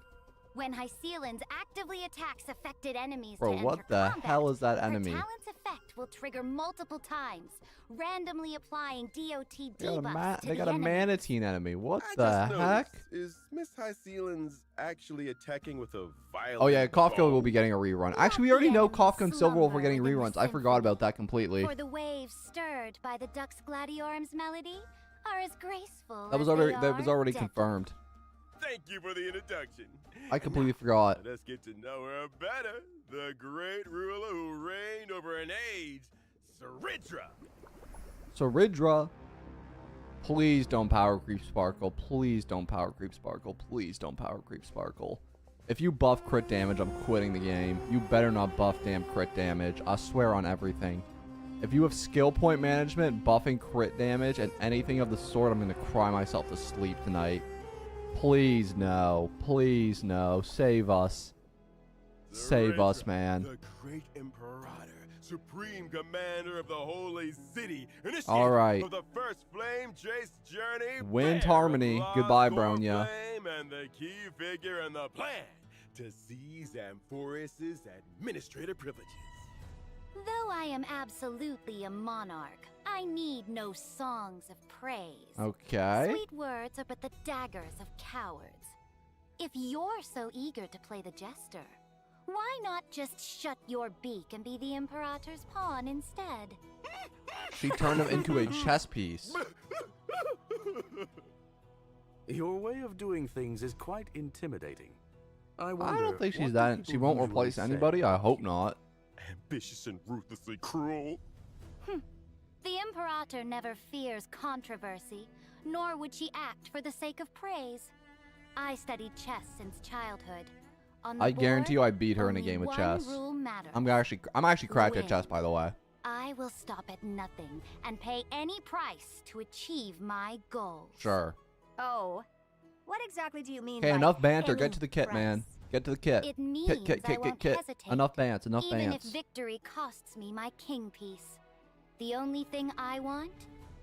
When Hysealins actively attacks affected enemies Bro, to what enter the combat, hell is that her enemy? talent's effect will trigger multiple times, randomly applying DOT They got a, debuffs to they the got a enemy. manatine enemy. What I the just heck? noticed, is Miss Hysealins actually attacking with a violent Oh yeah, Kafka bow? will be getting a rerun. Not Actually, we already the know enemy Kafka and Silverwolf are slumber getting within the reruns. I forgot about that completely. For the waves stirred by the Dux Gladiorum's melody are as graceful That was as already they are deadly. confirmed. Thank you for the introduction. I completely forgot. Let us get to know her better. The great ruler who reigned over an age, Saridra. So Ridra, please don't power creep Sparkle. Please don't power creep Sparkle. Please don't power creep Sparkle. If you buff crit damage, I'm quitting the game. You better not buff damn crit damage. I swear on everything. If you have skill point management, buffing crit damage, and anything of the sort, I'm gonna cry myself to sleep tonight. Please no. Please no. Save us. Save us, Saridra, man. The great imperator, supreme commander of the holy city, initiator All right. of the first flame chase journey. Wind bearer of Harmony. Lost Goodbye, Core Bronya. Flame and the key figure in the plan to seize Amphoris's administrative privileges. Though I am absolutely a monarch, I need no songs of praise. Okay. Sweet words are but the daggers of cowards. If you're so eager to play the jester, why not just shut your beak and be the Imperator's pawn instead? She turned him into a chess piece. Your way of doing things is quite intimidating. I I wonder, don't think she's what do that. people She won't usually replace say? anybody. I hope not. Ambitious and ruthlessly cruel. The Imperator never fears controversy, nor would she act for the sake of praise. I studied chess since childhood. On the I guarantee you board, I beat her in a only game of one chess. rule matters. I'm actually cracked at chess, Win. by the way. I will stop at nothing and pay any price to achieve my goals. Sure. Oh, what exactly do you mean Okay, by enough banter. any Get to the kit, man. price? Get to the kit. It means Kit. I won't hesitate, Enough bants. Enough even bants. if victory costs me my king piece. The only thing I want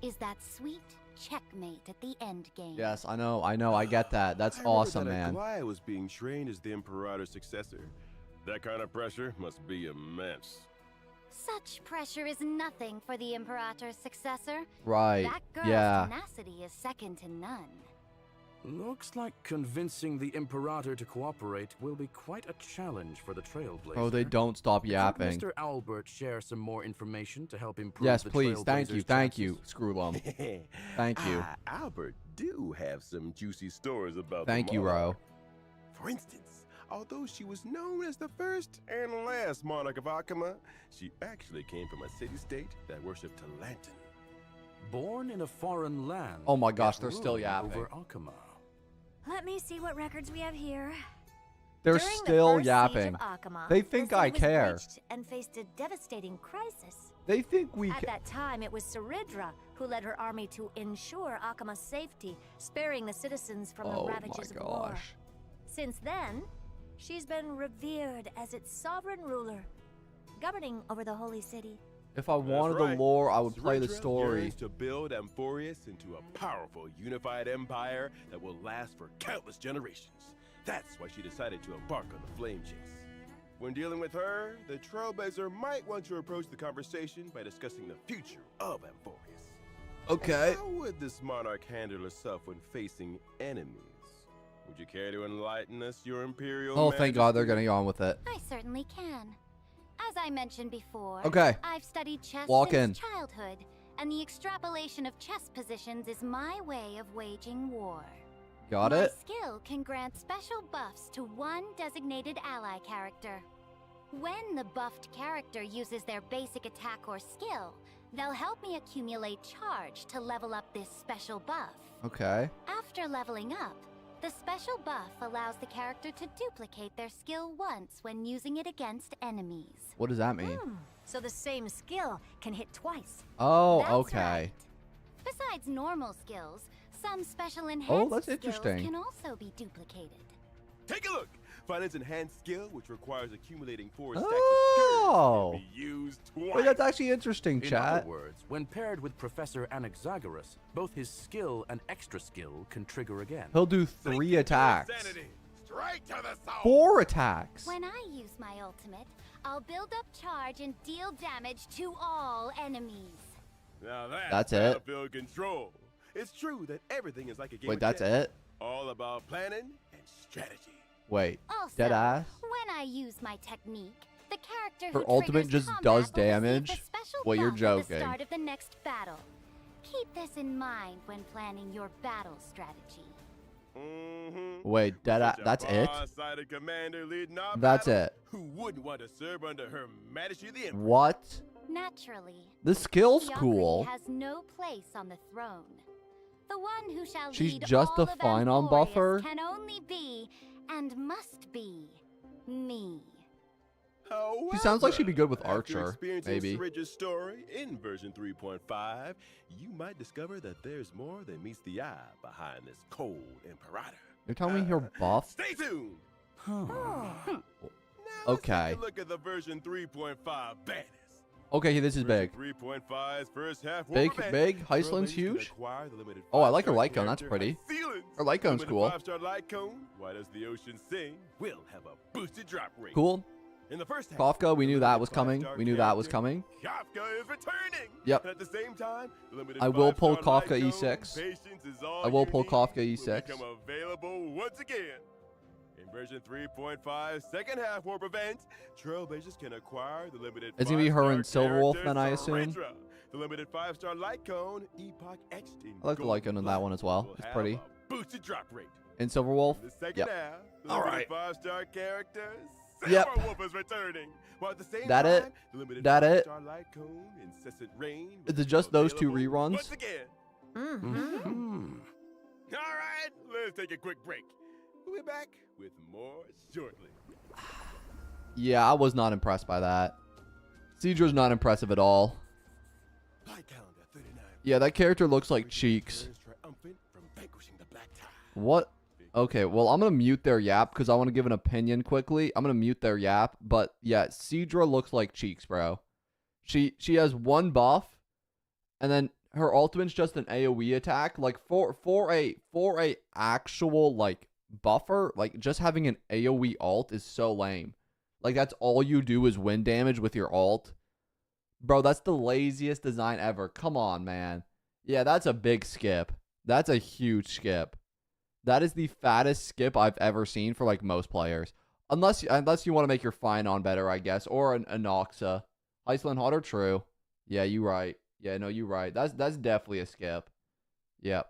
is that sweet checkmate at the end game. Yes, I know. I get that. That's I remember awesome, that man. Aglaya was being trained as the Imperator's successor. That kind of pressure must be immense. Such pressure is nothing for the Imperator's successor. Right. That girl's Yeah. tenacity is second to none. Looks like convincing the Imperator to cooperate will be quite a challenge for the Trailblazer. Oh, they don't stop Could yapping. Mr. Albert share some more information to help improve Yes, the please. Thank you. Trailblazer's Thank you. chances? Screwlum. Thank you. Albert do have some juicy stories about Thank the you, monarch. Ro. For instance, although she was known as the first and last monarch of Akama, she actually came from a city-state that worshipped Talantin. Born in a foreign land. Oh my gosh, yet they're still ruling yapping. Over Akama. Let me see what records we have here. They're During still the first yapping. Siege of Akama, They the think city I was care. breached and faced a devastating crisis. They think we. At that time, it was Saridra who led her army to ensure Akama's safety, sparing the citizens from Oh the my ravages of war. gosh. Since then, she's been revered as its sovereign ruler, governing over the holy city. If I That's wanted right. the lore, I would play the Ceretra story. yearns to build Amphorius into a powerful, unified empire that will last for countless generations. That's why she decided to embark on the flame chase. When dealing with her, the Trailblazer might want to approach the conversation by discussing the future of Amphorius. Okay. How would this monarch handle herself when facing enemies? Would you care to enlighten us, your Imperial Oh, thank God they're Majesty? getting on with it. I certainly can. As I mentioned before, Okay. I've studied chess Walk since in. childhood, and the extrapolation of chess positions is my way of waging war. Got My it? skill can grant special buffs to one designated ally character. When the buffed character uses their basic attack or skill, they'll help me accumulate charge to level up this special buff. Okay. After leveling up, the special buff allows the character to duplicate their skill once when using it against enemies. What does that mean? So the same skill can hit twice. Oh, That's okay. right. Besides normal skills, some special enhanced that's skills interesting. can also be duplicated. Take a look! Finance enhanced skill, which requires accumulating 4 stacks Oh. of scourge, can be used twice. Wait, that's actually interesting, In chat. other words, when paired with Professor Anaxagoras, both his skill and extra skill can trigger again. He'll do Sink 3 into attacks. insanity. Straight to the soul. 4 attacks. When I use my ultimate, I'll build up charge and deal damage to all enemies. Now That's it? battlefield control. It's true that everything is like a game Wait, of that's chess. it? All about planning and strategy. Wait. Also, Dead ass? when I use my technique, the character Her who ultimate triggers just combat does will receive damage? the special Well, you're buff at the joking. start of the next battle. Keep this in mind when planning your battle strategy. Mm-hmm. Wait, dead ass. Such a That's it? far-sighted commander leading our That's battles. it. Who wouldn't want to serve under Her Majesty the Emperor? What? Naturally, The skill's mediocrity cool. has no place on the throne. The one who shall She's lead just all a of fine on Amphorius buffer? can only be and must be me. She sounds like she'd be good with After Archer, experiencing maybe. Ceretra's story in version 3.5, you might discover that there's more than meets the eye behind this cold imperator. You're telling me you're buff? Stay tuned. Now Okay. Let's take a look at the version 3.5 banners. Okay, this is big. 3.5's first half will Big, prevent big. Heistland's Trailblazers can huge. acquire the limited Oh, I like her 5-star light cone. That's character pretty. Ceilings. Her light cone's Limited cool. 5-star light cone, Why Does the Ocean Sing, will have a boosted drop rate. Cool. In the first half, Kafka, we the knew that limited was coming. 5-star We knew that was character, coming. Kafka is returning. Yep. And at the same time, the limited I will pull 5-star light Kafka cone, E6. Patience is all I will you pull need, Kafka will E6. become available once again. In version 3.5 second half warp event, Trailblazers can acquire the limited It's gonna be her and 5-star Silverwolf character then, I assume? Ceretra. The limited 5-star light cone, Epoch etched in I like the light gold cone on that one as well. will It's have pretty. a boosted drop rate. And Silverwolf? In the second Yep. half, the All limited right. 5-star character, Yep. Silverwolf is returning. While at the same That it? time, the limited That it? 5-star light cone, Incessant Rain, Is will it just be those 2 available reruns? Once again. Hmm. All right, let's take a quick break. We'll be back with more shortly. Yeah, I was not impressed by that. Cedra's not impressive at all. Light calendar 39. Yeah, that character looks like Cheeks. Returns triumphant from vanquishing the Black Tide. What? Okay, well, I'm going to mute their yap because I want to give an opinion quickly. I'm going to mute their yap. But, yeah, Cedra looks like Cheeks, bro. She has 1 buff, and then her ultimate's just an AoE attack. Like, for a actual, like, buffer, like, just having an AoE ult is so lame. Like, that's all you do is win damage with your ult. Bro, that's the laziest design ever. Come on, man. Yeah, that's a big skip. That's a huge skip. That is the fattest skip I've ever seen for, like, most players. Unless you want to make your fine on better, I guess. Or an Anoxa. Iceland Hotter, true. Yeah, you right. Yeah, no, you right. That's definitely a skip. Yep.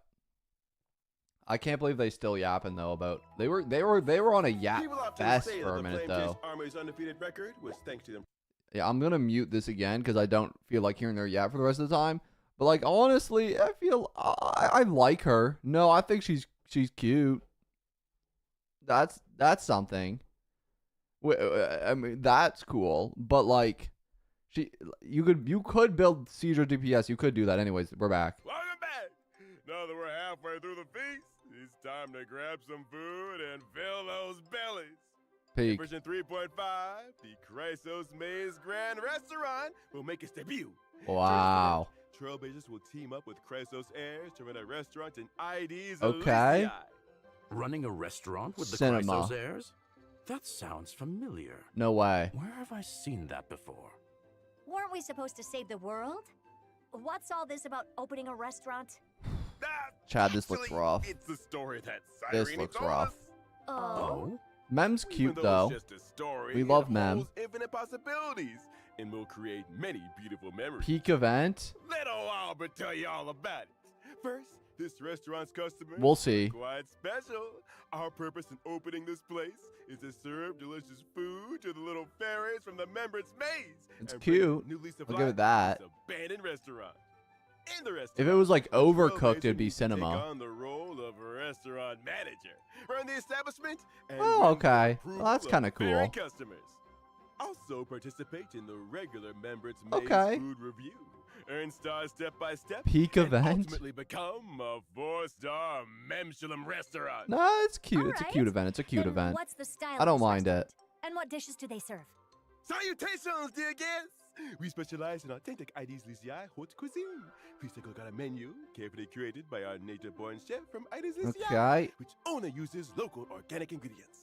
I can't believe they still yapping though about they were on a yap People often fest say for that a the minute Flame Chase though. Army's undefeated record was thanks to them. Yeah, I'm gonna mute this again because I don't feel like hearing their yap for the rest of the time. But like honestly, I feel I like her. No, I think she's cute. That's something. I mean that's cool. But like, you could build Cedra DPS. You could do that anyways. We're back. Welcome back. Now that we're halfway through the feast, it's time to grab some food and fill those bellies. peek. Version 3.5, the Chrysos Maze Grand Restaurant will make its debut. Wow. Trailblazers will team up with Chrysos Heirs to run a restaurant in ID's Okay. Elysiae. Running a restaurant with the Cinema. Chrysos heirs? That sounds familiar. No way. Where have I seen that before? Weren't we supposed to save the world? What's all this about opening a restaurant? Ah, Chad, this looks actually, rough. It's the story that This Cyrene looks told rough. us. Oh. Mem's Even cute though though. it's just a story, We love it Mem. holds infinite possibilities and will create many beautiful memories. Peak event. Let old Albert tell you all about it. First, this restaurant's customers We'll see. are quite special. Our purpose in opening this place is to serve delicious food to the little fairies from the Members Maze. It's and bring cute. new lease of I'll give life it that. to this abandoned restaurant. In the restaurant, If it was like the overcooked, trailblazer it'd be needs to take cinema. on the role of a restaurant manager, run the establishment, and Oh, win the okay. Well, approval that's of kinda fairy cool. Customers. Also participate in the regular Members Maze Okay. food review. Earn stars step by step. Peak and event. ultimately become a 4-star Memshalem restaurant. No, it's cute. It's a Alright. cute event. It's a cute Then event. What's the style I don't of this mind it. restaurant? And what dishes do they serve? Salutations, dear guests! We specialize in authentic ID's Elysiae haute cuisine. Please take a look at our menu, carefully curated by our native-born chef from ID's Elysiae, Okay. which only uses local organic ingredients.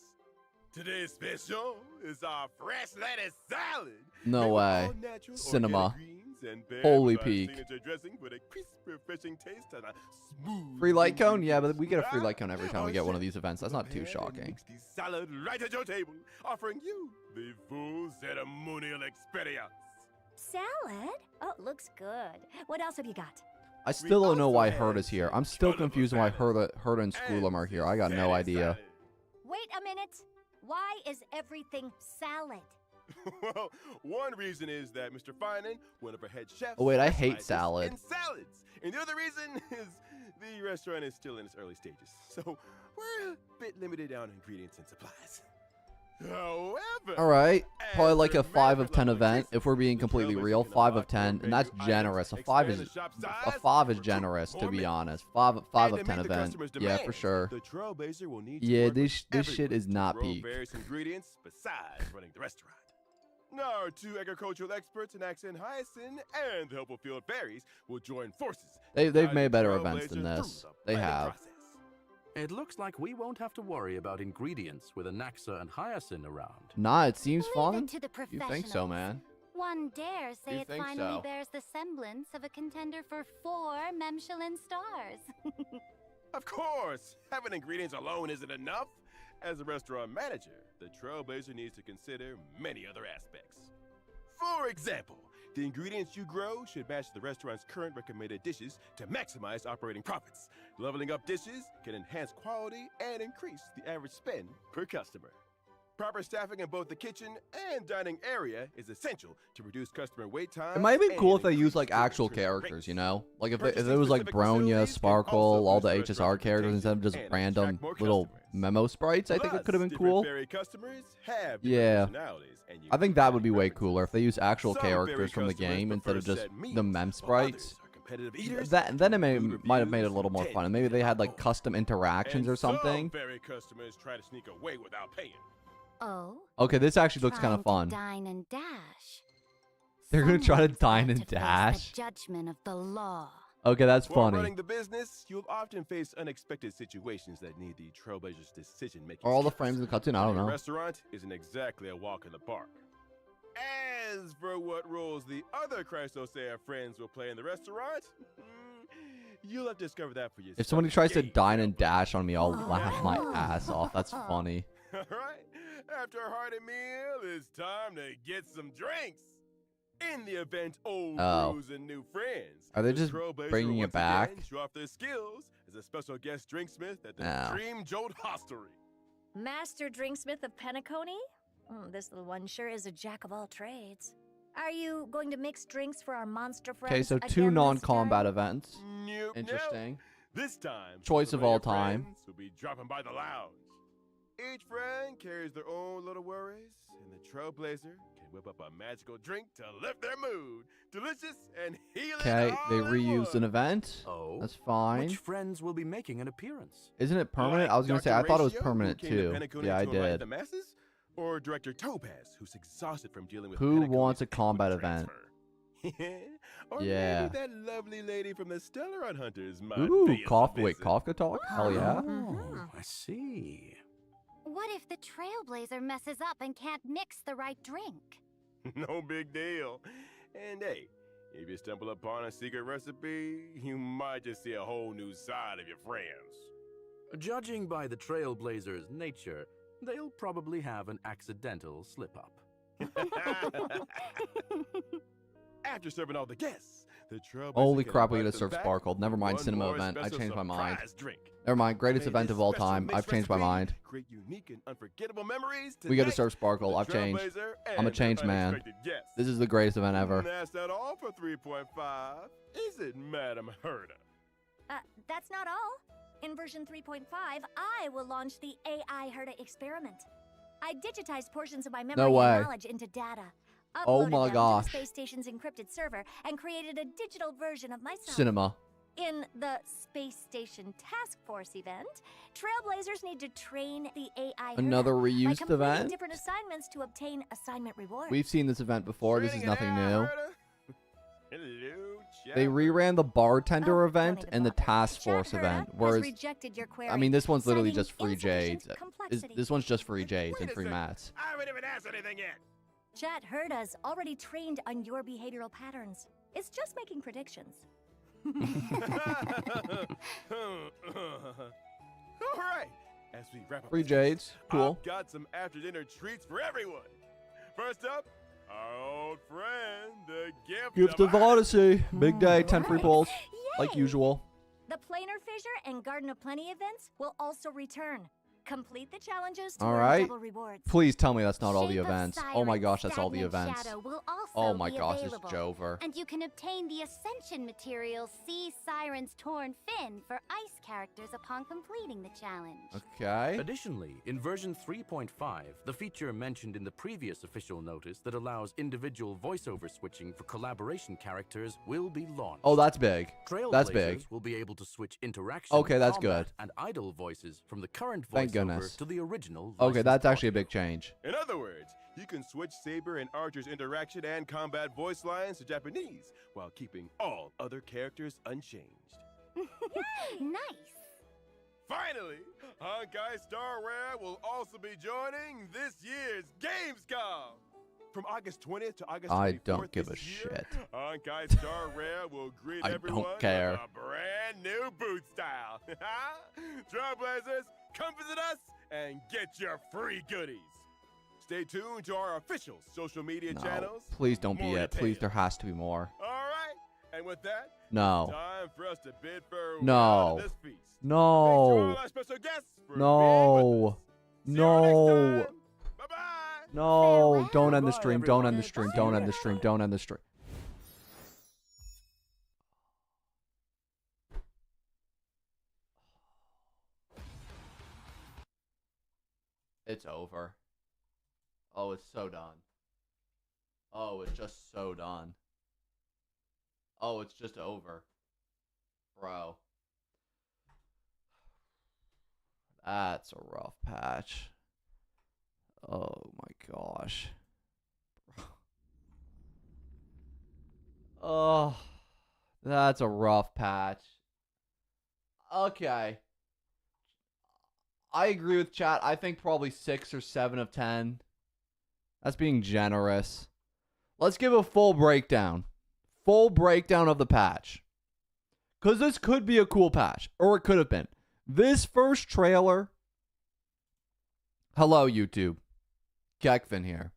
Today's special is our fresh lettuce salad. No made with way. all natural Cinema. organic greens and paired Holy with our peak. signature dressing for the crisp, refreshing taste and a smooth. Free light cone? Yeah, but juicy we get a free ah, light cone every time we our get one of chef these events. That's will not too prepare and shocking. mix the salad right at your table, offering you the full ceremonial experience. Salad? Oh, looks good. What else have you got? I still don't know also why have Herd is here. I'm some still colorful confused why salad Herda and Squealam are here. I got no Caesar idea. salad. Wait a minute. Why is everything salad? Well, one reason is that Mr. Finan, one of our head chefs, Oh, wait, I hate specializes salad. in salads. And the other reason is the restaurant is still in its early stages, so we're a bit limited on ingredients and supplies. However, All right. Probably as like your a 5 of 10 management event. level If we're being the completely trailblazers real, can 5 of unlock 10, more and that's menu items, generous. A 5 expand is the shop a size 5 is for generous, to more be menus. honest. 5 And of to 10 meet the event. customer's Yeah, for demands, sure. The trailblazer will need to Yeah, work with this shit everyone is to not grow peak. various ingredients besides running the restaurant. Our 2 agricultural experts in accent hyacinth and the helpful field fairies will join forces. to They've guide made the better events trailblazer than through this. the They planning have. process. It looks like we won't have to worry about ingredients with Anaxa and Hyacinth around. Nah, it seems Leave fun. it to the You think so, professionals. man? One dare say You it think finally so? bears the semblance of a contender for 4 Memshalin stars. Of course, having ingredients alone isn't enough. As a restaurant manager, the trailblazer needs to consider many other aspects. For example, the ingredients you grow should match the restaurant's current recommended dishes to maximize operating profits. Leveling up dishes can enhance quality and increase the average spend per customer. Proper staffing in both the kitchen and dining area is essential to reduce customer wait time. It might have been and cool if they increase used like student actual return characters, rates. you know? Like if it Purchasing was like specific Bronya, facilities can Sparkle, also all the boost HSR restaurant characters instead of just reputation and random attract more little customers. memo sprites, I think it could have been Plus, different cool. fairy customers have different Yeah. personalities and I think that would be way preferences. cooler if they used actual Some characters fairy from the customers game instead of prefer just set the meals, mem while sprites. others are competitive eaters Then it with might have made it a reviews little more and fun. And maybe they had like more. custom interactions And or something. Some fairy customers try to sneak away without paying. Oh? Okay, this actually looks kind Trying of to fun. dine and dash. They're gonna try to Someone's dine got and to face dash? The judgment of the law. Okay, that's While funny. running the business, you'll often face unexpected situations that need the trailblazer's decision-making. Are all the skills. frames in the cutscene? I don't Running a know. restaurant isn't exactly a walk in the park. As for what roles the other Chrysosaur friends will play in the restaurant, you'll have to discover that for yourself. If somebody tries to Game dine and trailblazer. dash on me, I'll laugh my ass off. That's funny. All right. After a hearty meal, it's time to get some drinks. In the event old Oh. brews and new friends, Are they the just Trailblazer bringing will it once again back? show off their skills as a special guest drinksmith at the No. Dream Jolt Hostelry. Master Drinksmith of Penacony? This little one sure is a jack of all trades. Are you going to mix drinks for our monster friends? Okay, so again 2 this non-combat time? events. Nope, Interesting. nope. This time, Choice some of all your time. friends will be dropping by the lounge. Each friend carries their own little worries, and the Trailblazer can whip up a magical drink to lift their mood. Delicious and healing. Okay, they all in reused an one. event. Oh? That's fine. Which friends will be making an appearance? Isn't it permanent? Like I was gonna say Dr. I thought it was Ratio, who permanent came to too. Penacony Yeah, I to enlighten did. The masses? Or Director Topaz, who's exhausted from dealing with Who Panaco's wants a equity combat event? transfer. Or Yeah. maybe that lovely lady from the Stellar Hunters might Ooh, pay us a wait, visit. Kafka talk? Hell yeah. Oh, I see. What if the Trailblazer messes up and can't mix the right drink? No big deal. And hey, if you stumble upon a secret recipe, you might just see a whole new side of your friends. Judging by the Trailblazers' nature, they'll probably have an accidental slip-up. After serving all the guests, the Trailblazer Holy can crap, we invite gotta us serve back Sparkled. Never mind, one cinema more event. I special changed my mind. surprise drink. Never mind, greatest May event this of all special time. mixed I've changed my recipe mind. Create unique and unforgettable memories We gotta tonight serve Sparkle. for I've the changed. Trailblazer I'm a and changed their man. unexpected guests. This is the greatest event ever. And that's not all for 3.5, is it, Madam Herda? That's not all. In version 3.5, I will launch the AI Herda experiment. I digitized portions of my memory way. and knowledge into data. Oh Uploaded my them gosh. to the space station's encrypted server and created a digital version of myself. Cinema. In the Space Station Task Force event, Trailblazers need to train the AI Herda Another by reused completing event? different assignments to obtain assignment rewards. We've seen this event before. This is Training nothing an AI new. Herda? Hello, They chat. reran the bartender Oh, event don't need to and the bother. task Chat force Herda event. has Whereas, rejected your query, I mean, this one's literally citing just free insufficient jades. complexity. This one's just free jades and Wait a free second. mats. I haven't even asked anything yet. Chat Herda's already trained on your behavioral patterns. It's just making predictions. All right. As we wrap up Free this jades. Cool. I've got some after dinner treats for everyone. First up, our old friend, the Gift of Odyssey. Big day. 10 free Nice. pulls. Yay! Like usual. The Planar Fissure and Garden of Plenty events will also return. Complete the challenges to All earn right. double rewards. Please tell me that's not all the Shape of events. Oh my Siren, gosh, that's all the Stagnant events. Shadow will also Oh my be gosh, it's available. Jover. And you can obtain the Ascension material See Siren's Torn Fin for ice characters upon completing the challenge. Okay. Additionally, in version 3.5, the feature mentioned in the previous official notice that allows individual voiceover switching for collaboration characters will be launched. Oh, that's big. That's Trailblazers big. will be able to switch interaction, Okay, that's combat, good. and idle voices from the current Thank voiceover goodness. to the original. Okay, licensed that's actually a audio. big change. In other words, you can switch Saber and Archer's interaction and combat voice lines to Japanese while keeping all other characters unchanged. Nice. Finally, Honkai Star Rare will also be joining this year's Gamescom. From August 20th to August 24th I don't give a this year, shit. Honkai Star Rare will greet I don't everyone care. with a brand new boot style. Trailblazers, come visit us and get your free goodies. Stay tuned to our official social media No, channels. please don't be More it. Please, details. there has to be more. All right, and with that, No. time for us to bid farewell No. to this feast. Thanks to No. all our special guests for being with No. us. See you next No. time. Bye-bye. No. Farewell. Don't end the Bye, stream. Don't end the everybody. stream. Bye. Don't end the stream. Don't end the stream. It's over. Oh, it's so done. Oh, it's just so done. Oh, it's just over. Bro. That's a rough patch. Oh my gosh. Oh, that's a rough patch. Okay. I agree with chat. I think probably 6 or 7 of 10. That's being generous. Let's give a full breakdown. Full breakdown of the patch. Because this could be a cool patch. Or it could have been. This first trailer. Hello, YouTube. Kekvin here.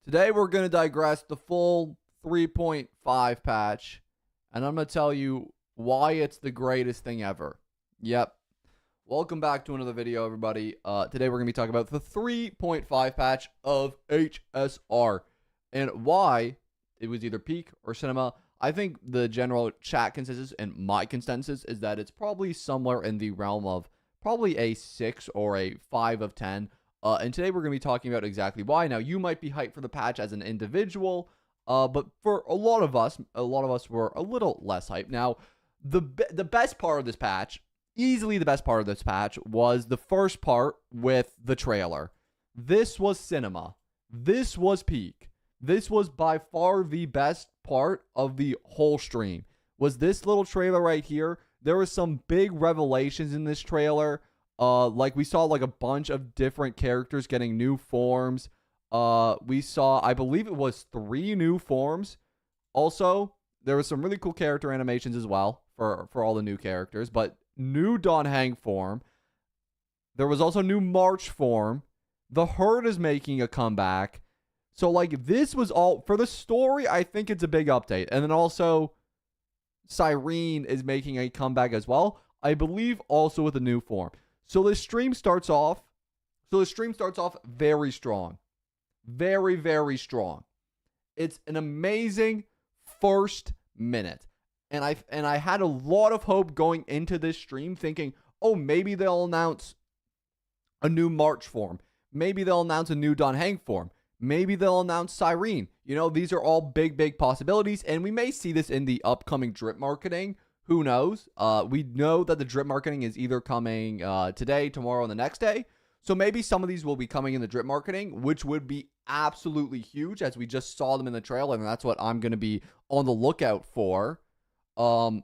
Today we're going to digress the full 3.5 patch. And I'm going to tell you why it's the greatest thing ever. Yep. Welcome back to another video, everybody. Today we're going to be talking about the 3.5 patch of HSR. And why it was either peak or cinema. I think the general chat consensus and my consensus is that it's probably somewhere in the realm of probably a 6 or a 5 of 10. And today we're going to be talking about exactly why. Now, you might be hyped for the patch as an individual, but for a lot of us were a little less hyped. Now, the best part of this patch, easily the best part of this patch, was the first part with the trailer. This was cinema. This was peak. This was by far the best part of the whole stream. Was this little trailer right here? There was some big revelations in this trailer. Like we saw like a bunch of different characters getting new forms. We saw, I believe it was 3 new forms. Also, there was some really cool character animations as well for all the new characters. But new Don Hang form. There was also new March form. The Herd is making a comeback. So, like, this was all... For the story, I think it's a big update. And then also, Cyrene is making a comeback as well. I believe also with a new form. So, the stream starts off... very strong. Very, very strong. It's an amazing first minute. And I had a lot of hope going into this stream thinking, oh, maybe they'll announce a new March form. Maybe they'll announce a new Don Hang form. Maybe they'll announce Cyrene. You know, these are all big, big possibilities. And we may see this in the upcoming drip marketing. Who knows? We know that the drip marketing is either coming today, tomorrow, and the next day. So maybe some of these will be coming in the drip marketing, which would be absolutely huge as we just saw them in the trailer. And that's what I'm going to be on the lookout for. But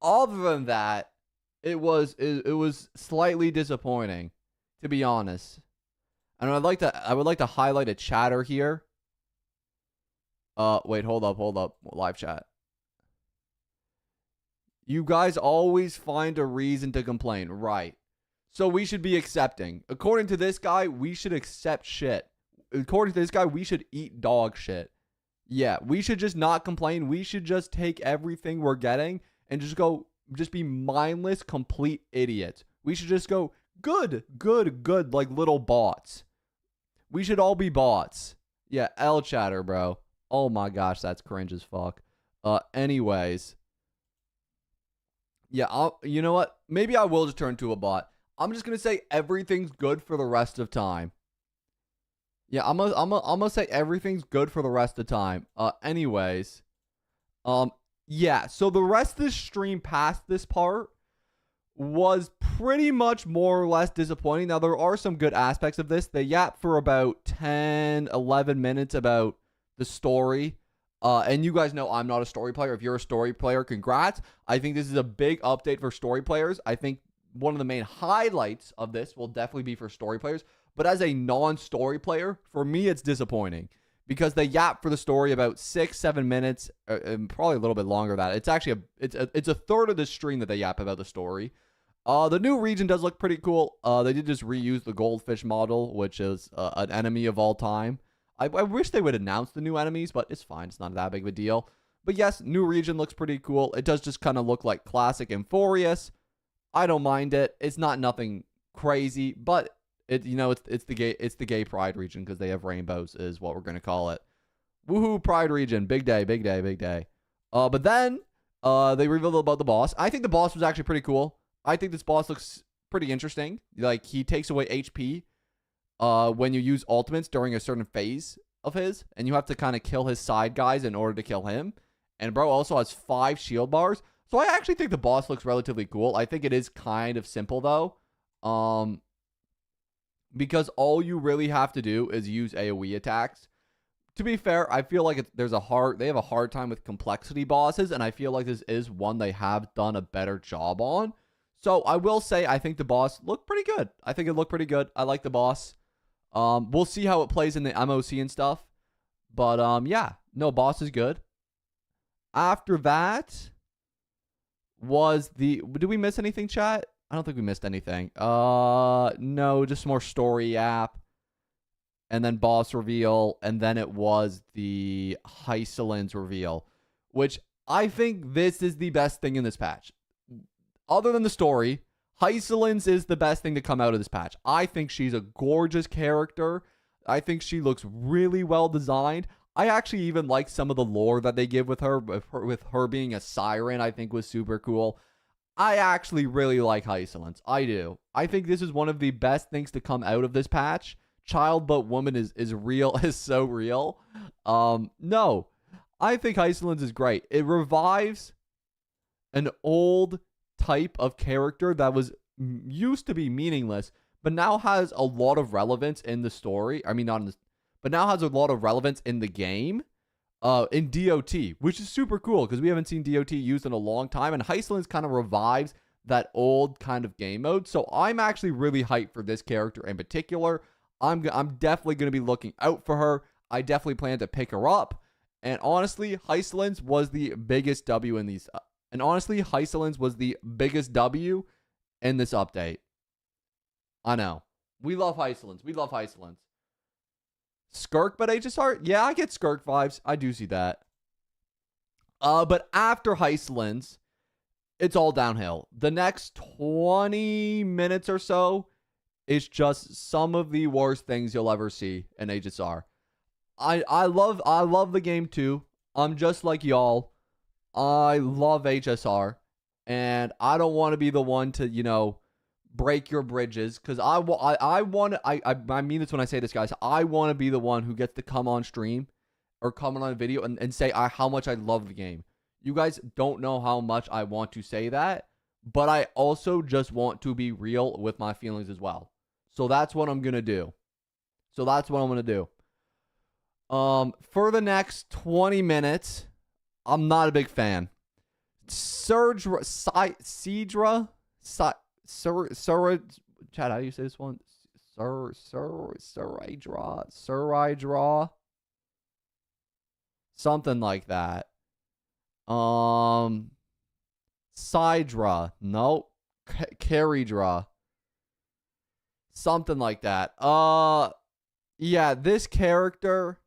other than that, it was slightly disappointing, to be honest. And I would like to highlight a chatter here. Wait, hold up, live chat. You guys always find a reason to complain, right? So we should be accepting. According to this guy, we should accept shit. According to this guy, we should eat dog shit. Yeah, we should just not complain. We should just take everything we're getting and just be mindless, complete idiots. We should just go, good, like little bots. We should all be bots. Yeah, L chatter, bro. Oh my gosh, that's cringe as fuck. Anyways. Yeah, you know what? Maybe I will just turn to a bot. I'm just going to say everything's good for the rest of time. Yeah, I'm gonna say everything's good for the rest of time. Anyways. Yeah, so the rest of the stream past this part was pretty much more or less disappointing. Now, there are some good aspects of this. They yap for about 10, 11 minutes about the story. And you guys know I'm not a story player. If you're a story player, congrats. I think this is a big update for story players. I think one of the main highlights of this will definitely be for story players. But as a non-story player, for me, it's disappointing. Because they yap for the story about 6-7 minutes, and probably a little bit longer than that. It's actually it's a third of the stream that they yap about the story. The new region does look pretty cool. They did just reuse the goldfish model, which is an enemy of all time. I wish they would announce the new enemies, but it's fine. It's not that big of a deal. But yes, new region looks pretty cool. It does just kind of look like classic Amphorius. I don't mind it. It's not nothing crazy, but it's the gay pride region because they have rainbows is what we're gonna call it. Woohoo, pride region, big day, big day, big day. But then they revealed about the boss. I think the boss was actually pretty cool. I think this boss looks pretty interesting. Like he takes away HP when you use ultimates during a certain phase of his, and you have to kind of kill his side guys in order to kill him. And bro also has 5 shield bars. So I actually think the boss looks relatively cool. I think it is kind of simple though. Because all you really have to do is use AoE attacks. To be fair, I feel like they have a hard time with complexity bosses, and I feel like this is one they have done a better job on. So I will say I think the boss looked pretty good. I think it looked pretty good. I like the boss. We'll see how it plays in the MOC and stuff. But yeah, no, boss is good. After that did we miss anything, chat? I don't think we missed anything. No, just more story app. And then boss reveal. And then it was the Hycelin's reveal. Which I think this is the best thing in this patch. Other than the story, Hycelin's is the best thing to come out of this patch. I think she's a gorgeous character. I think she looks really well designed. I actually even like some of the lore that they give with her being a siren. I think was super cool. I actually really like Hycelin's. I do. I think this is one of the best things to come out of this patch. Child but woman is real, is so real. No, I think Hycelin's is great. It revives an old type of character that was used to be meaningless, but now has a lot of relevance in the story. I mean, not in this, but now has a lot of relevance in the game, in DOT, which is super cool because we haven't seen DOT used in a long time, and Heistlands kind of revives that old kind of game mode. So I'm actually really hyped for this character in particular. I'm definitely going to be looking out for her. I definitely plan to pick her up. And honestly, Heistlands was the biggest W in these. And honestly, Heistlands was the biggest W in this update. I know. We love Heistlands. We love Heistlands. Skirk, but HSR? Yeah, I get Skirk vibes. I do see that. But after Heistlands, it's all downhill. The next 20 minutes or so is just some of the worst things you'll ever see in HSR. I love the game too. I'm just like y'all. I love HSR, and I don't want to be the one to, break your bridges, because I mean this when I say this, guys. I want to be the one who gets to come on stream or come on video and say how much I love the game. You guys don't know how much I want to say that, but I also just want to be real with my feelings as well. So that's what I'm going to do. For the next 20 minutes, I'm not a big fan. Cedra, Chad, how do you say this one? Suridra, something like that. Sidra, nope. Caridra, something like that. Yeah, this character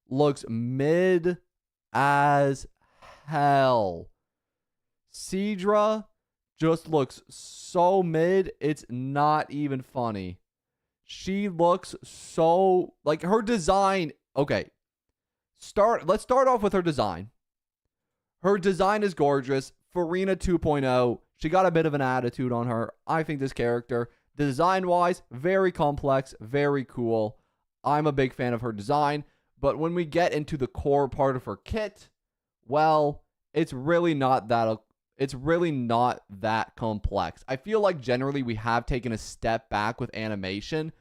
looks mid as hell. Cedra just looks so mid, it's not even funny. She looks so, like, her design. Okay, let's start off with her design. Her design is gorgeous. Farina 2.0, she got a bit of an attitude on her. I think this character, design-wise, very complex, very cool. I'm a big fan of her design. But when we get into the core part of her kit, well, it's really not that complex. I feel like generally we have taken a step back with animation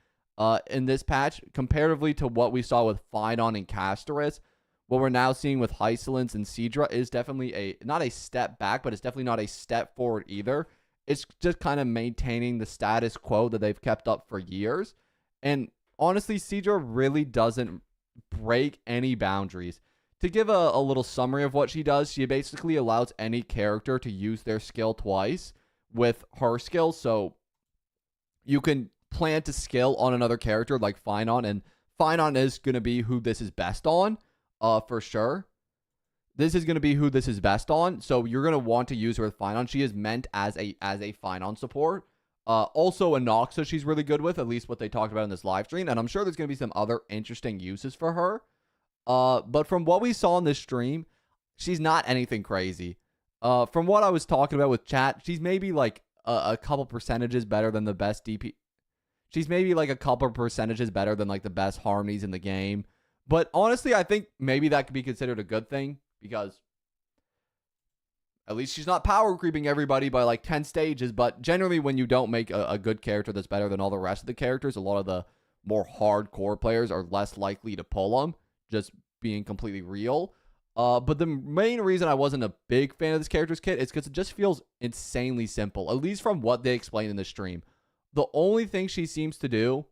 in this patch comparatively to what we saw with Phynon and Castoris. What we're now seeing with Heistlands and Cedra is definitely not a step back, but it's definitely not a step forward either. It's just kind of maintaining the status quo that they've kept up for years. And honestly, Cedra really doesn't break any boundaries. To give a little summary of what she does, she basically allows any character to use their skill twice with her skill. So you can plant a skill on another character like Phynon, and Phynon is going to be who this is best on, for sure. This is going to be who this is best on, so you're going to want to use her with Phynon. She is meant as a Phynon support. Also, Anoxa she's really good with, at least what they talked about in this live stream, and I'm sure there's going to be some other interesting uses for her. But from what we saw in this stream, she's not anything crazy. From what I was talking about with chat, she's maybe like a couple percentages better than the best DP. She's maybe like a couple percentages better than like the best harmonies in the game. But honestly, I think maybe that could be considered a good thing, because at least she's not power creeping everybody by like 10 stages. But generally, when you don't make a good character that's better than all the rest of the characters, a lot of the more hardcore players are less likely to pull them, just being completely real. But the main reason I wasn't a big fan of this character's kit is because it just feels insanely simple, at least from what they explained in the stream. The only thing she seems to do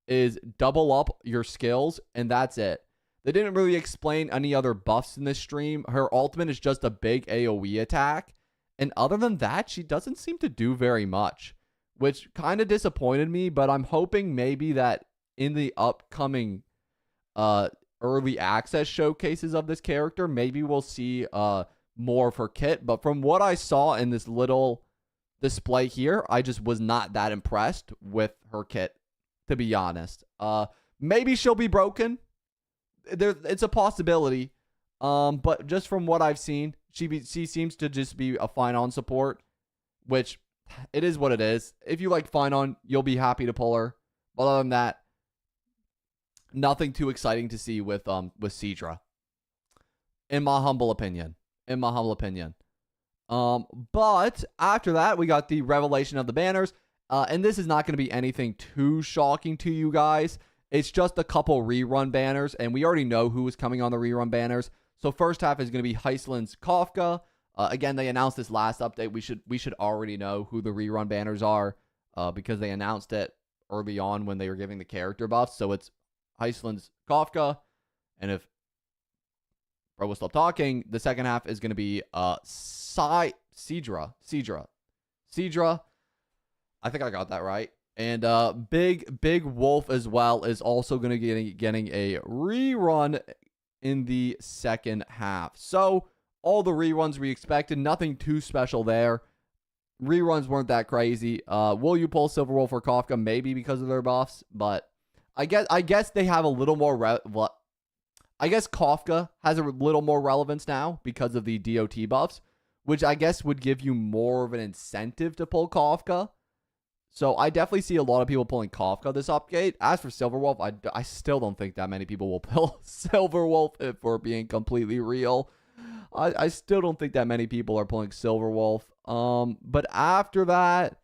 is double up your skills, and that's it. They didn't really explain any other buffs in this stream. Her ultimate is just a big AoE attack. And other than that, she doesn't seem to do very much, which kind of disappointed me. But I'm hoping maybe that in the upcoming early access showcases of this character, maybe we'll see more of her kit. But from what I saw in this little display here, I just was not that impressed with her kit, to be honest. Maybe she'll be broken. It's a possibility. But just from what I've seen, she seems to just be a Phynon support, which it is what it is. If you like Phynon, you'll be happy to pull her. But other than that, nothing too exciting to see with Cedra, in my humble opinion. But after that, we got the revelation of the banners. And this is not going to be anything too shocking to you guys. It's just a couple rerun banners, and we already know who is coming on the rerun banners. So first half is going to be Heisland's Kafka. Again, they announced this last update. We should already know who the rerun banners are because they announced it early on when they were giving the character buffs. So it's Heisland's Kafka, and if Bro will stop talking, the second half is going to be Sidra. I think I got that right. And Big Wolf as well is also going to be getting a rerun in the second half. So all the reruns we expected, nothing too special there. Reruns weren't that crazy. Will you pull Silver Wolf or Kafka? Maybe because of their buffs, but I guess they have a little more. I guess Kafka has a little more relevance now because of the DOT buffs, which I guess would give you more of an incentive to pull Kafka. So I definitely see a lot of people pulling Kafka this update. As for Silver Wolf, I still don't think that many people will pull Silver Wolf if we're being completely real. I still don't think that many people are pulling Silver Wolf. But after that,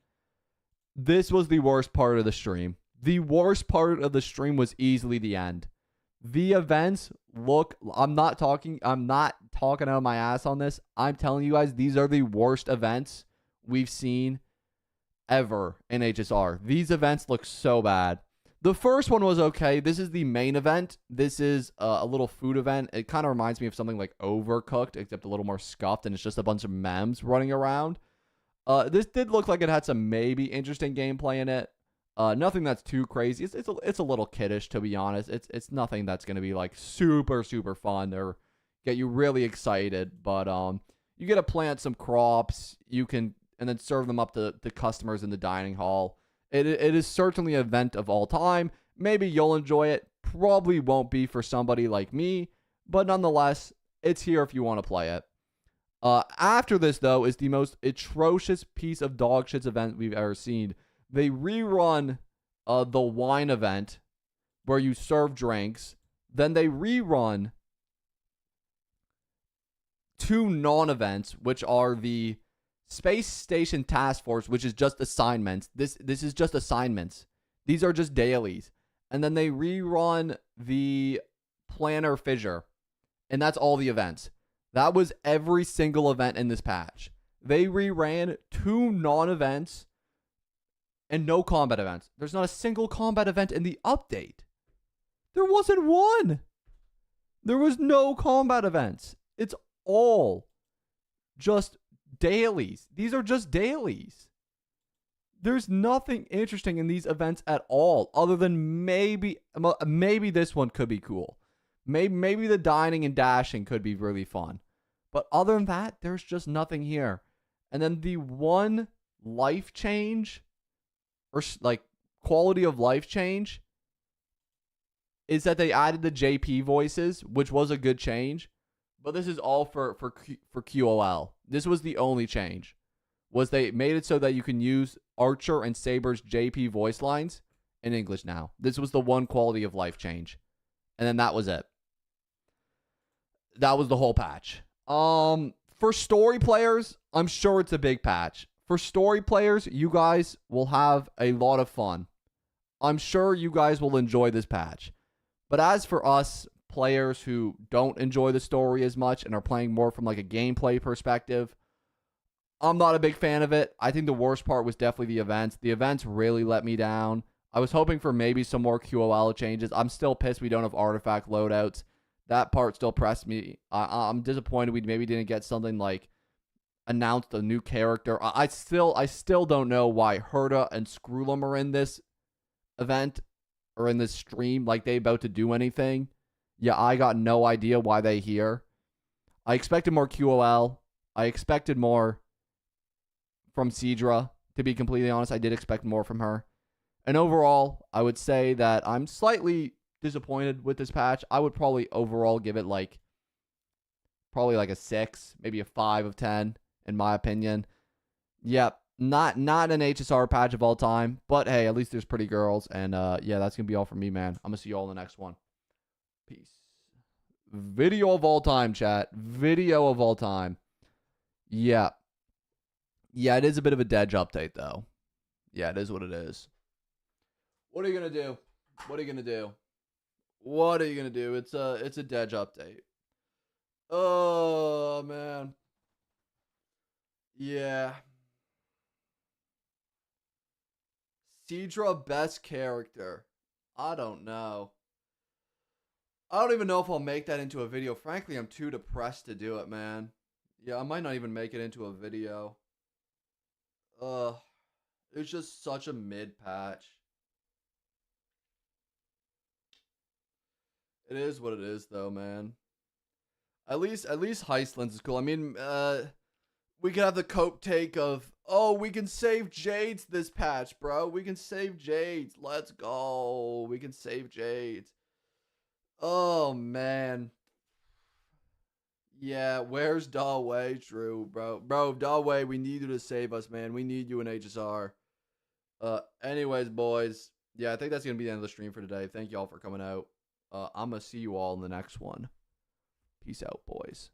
this was the worst part of the stream. The worst part of the stream was easily the end. The events look, I'm not talking out of my ass on this. I'm telling you guys, these are the worst events we've seen ever in HSR. These events look so bad. The first one was okay. This is the main event. This is a little food event. It kind of reminds me of something like Overcooked, except a little more scuffed, and it's just a bunch of memes running around. This did look like it had some maybe interesting gameplay in it. Nothing that's too crazy. It's a little kiddish, to be honest. It's nothing that's gonna be like super fun or get you really excited. But you get to plant some crops. You can and then serve them up to customers in the dining hall. It is certainly an event of all time. Maybe you'll enjoy it. Probably won't be for somebody like me, but nonetheless, it's here if you want to play it. After this, though, is the most atrocious piece of dog shits event we've ever seen. They rerun the wine event where you serve drinks. Then they rerun 2 non-events, which are the Space Station Task Force, which is just assignments. This is just assignments. These are just dailies. And then they rerun the Planner Fissure. And that's all the events. That was every single event in this patch. They reran 2 non-events and no combat events. There's not a single combat event in the update. There wasn't one. There was no combat events. It's all just dailies. These are just dailies. There's nothing interesting in these events at all, other than maybe this one could be cool. Maybe the dining and dashing could be really fun. But other than that, there's just nothing here. And then the one life change, or like quality of life change, is that they added the JP voices, which was a good change. But this is all for QOL. This was the only change. Was they made it so that you can use Archer and Saber's JP voice lines in English now. This was the one quality of life change. And then that was it. That was the whole patch. For story players, I'm sure it's a big patch. For story players, you guys will have a lot of fun. I'm sure you guys will enjoy this patch. But as for us players who don't enjoy the story as much and are playing more from like a gameplay perspective, I'm not a big fan of it. I think the worst part was definitely the events. The events really let me down. I was hoping for maybe some more QOL changes. I'm still pissed we don't have artifact loadouts. That part still pressed me. I'm disappointed we maybe didn't get something like announced a new character. I still don't know why Herta and Skrullum are in this event or in this stream, like they about to do anything. Yeah, I got no idea why they here. I expected more QOL. I expected more from Sidra. To be completely honest, I did expect more from her. And overall, I would say that I'm slightly disappointed with this patch. I would probably overall give it probably like a 6, maybe a 5 of 10 in my opinion. Yep, not an HSR patch of all time, but hey, at least there's pretty girls. And yeah, that's gonna be all from me, man. I'm gonna see you all in the next one. Peace. Video of all time, chat. Video of all time. Yeah. Yeah, it is a bit of a Dedge update, though. Yeah, it is what it is. What are you gonna do? What are you gonna do? What are you gonna do? It's a Dedge update. Oh man. Yeah. Cedra best character. I don't know. I don't even know if I'll make that into a video. Frankly, I'm too depressed to do it, man. Yeah, I might not even make it into a video. It's just such a mid patch. It is what it is, though, man. At least Heistlands is cool. I mean, we could have the cope take of, oh, we can save Jades this patch, bro. We can save Jades. Let's go. We can save Jades. Oh, man. Yeah, where's Dawei, Drew, bro? Bro, Dawei, we need you to save us, man. We need you in HSR. Anyways, boys. Yeah, I think that's going to be the end of the stream for today. Thank y'all for coming out. I'm going to see you all in the next one. Peace out, boys.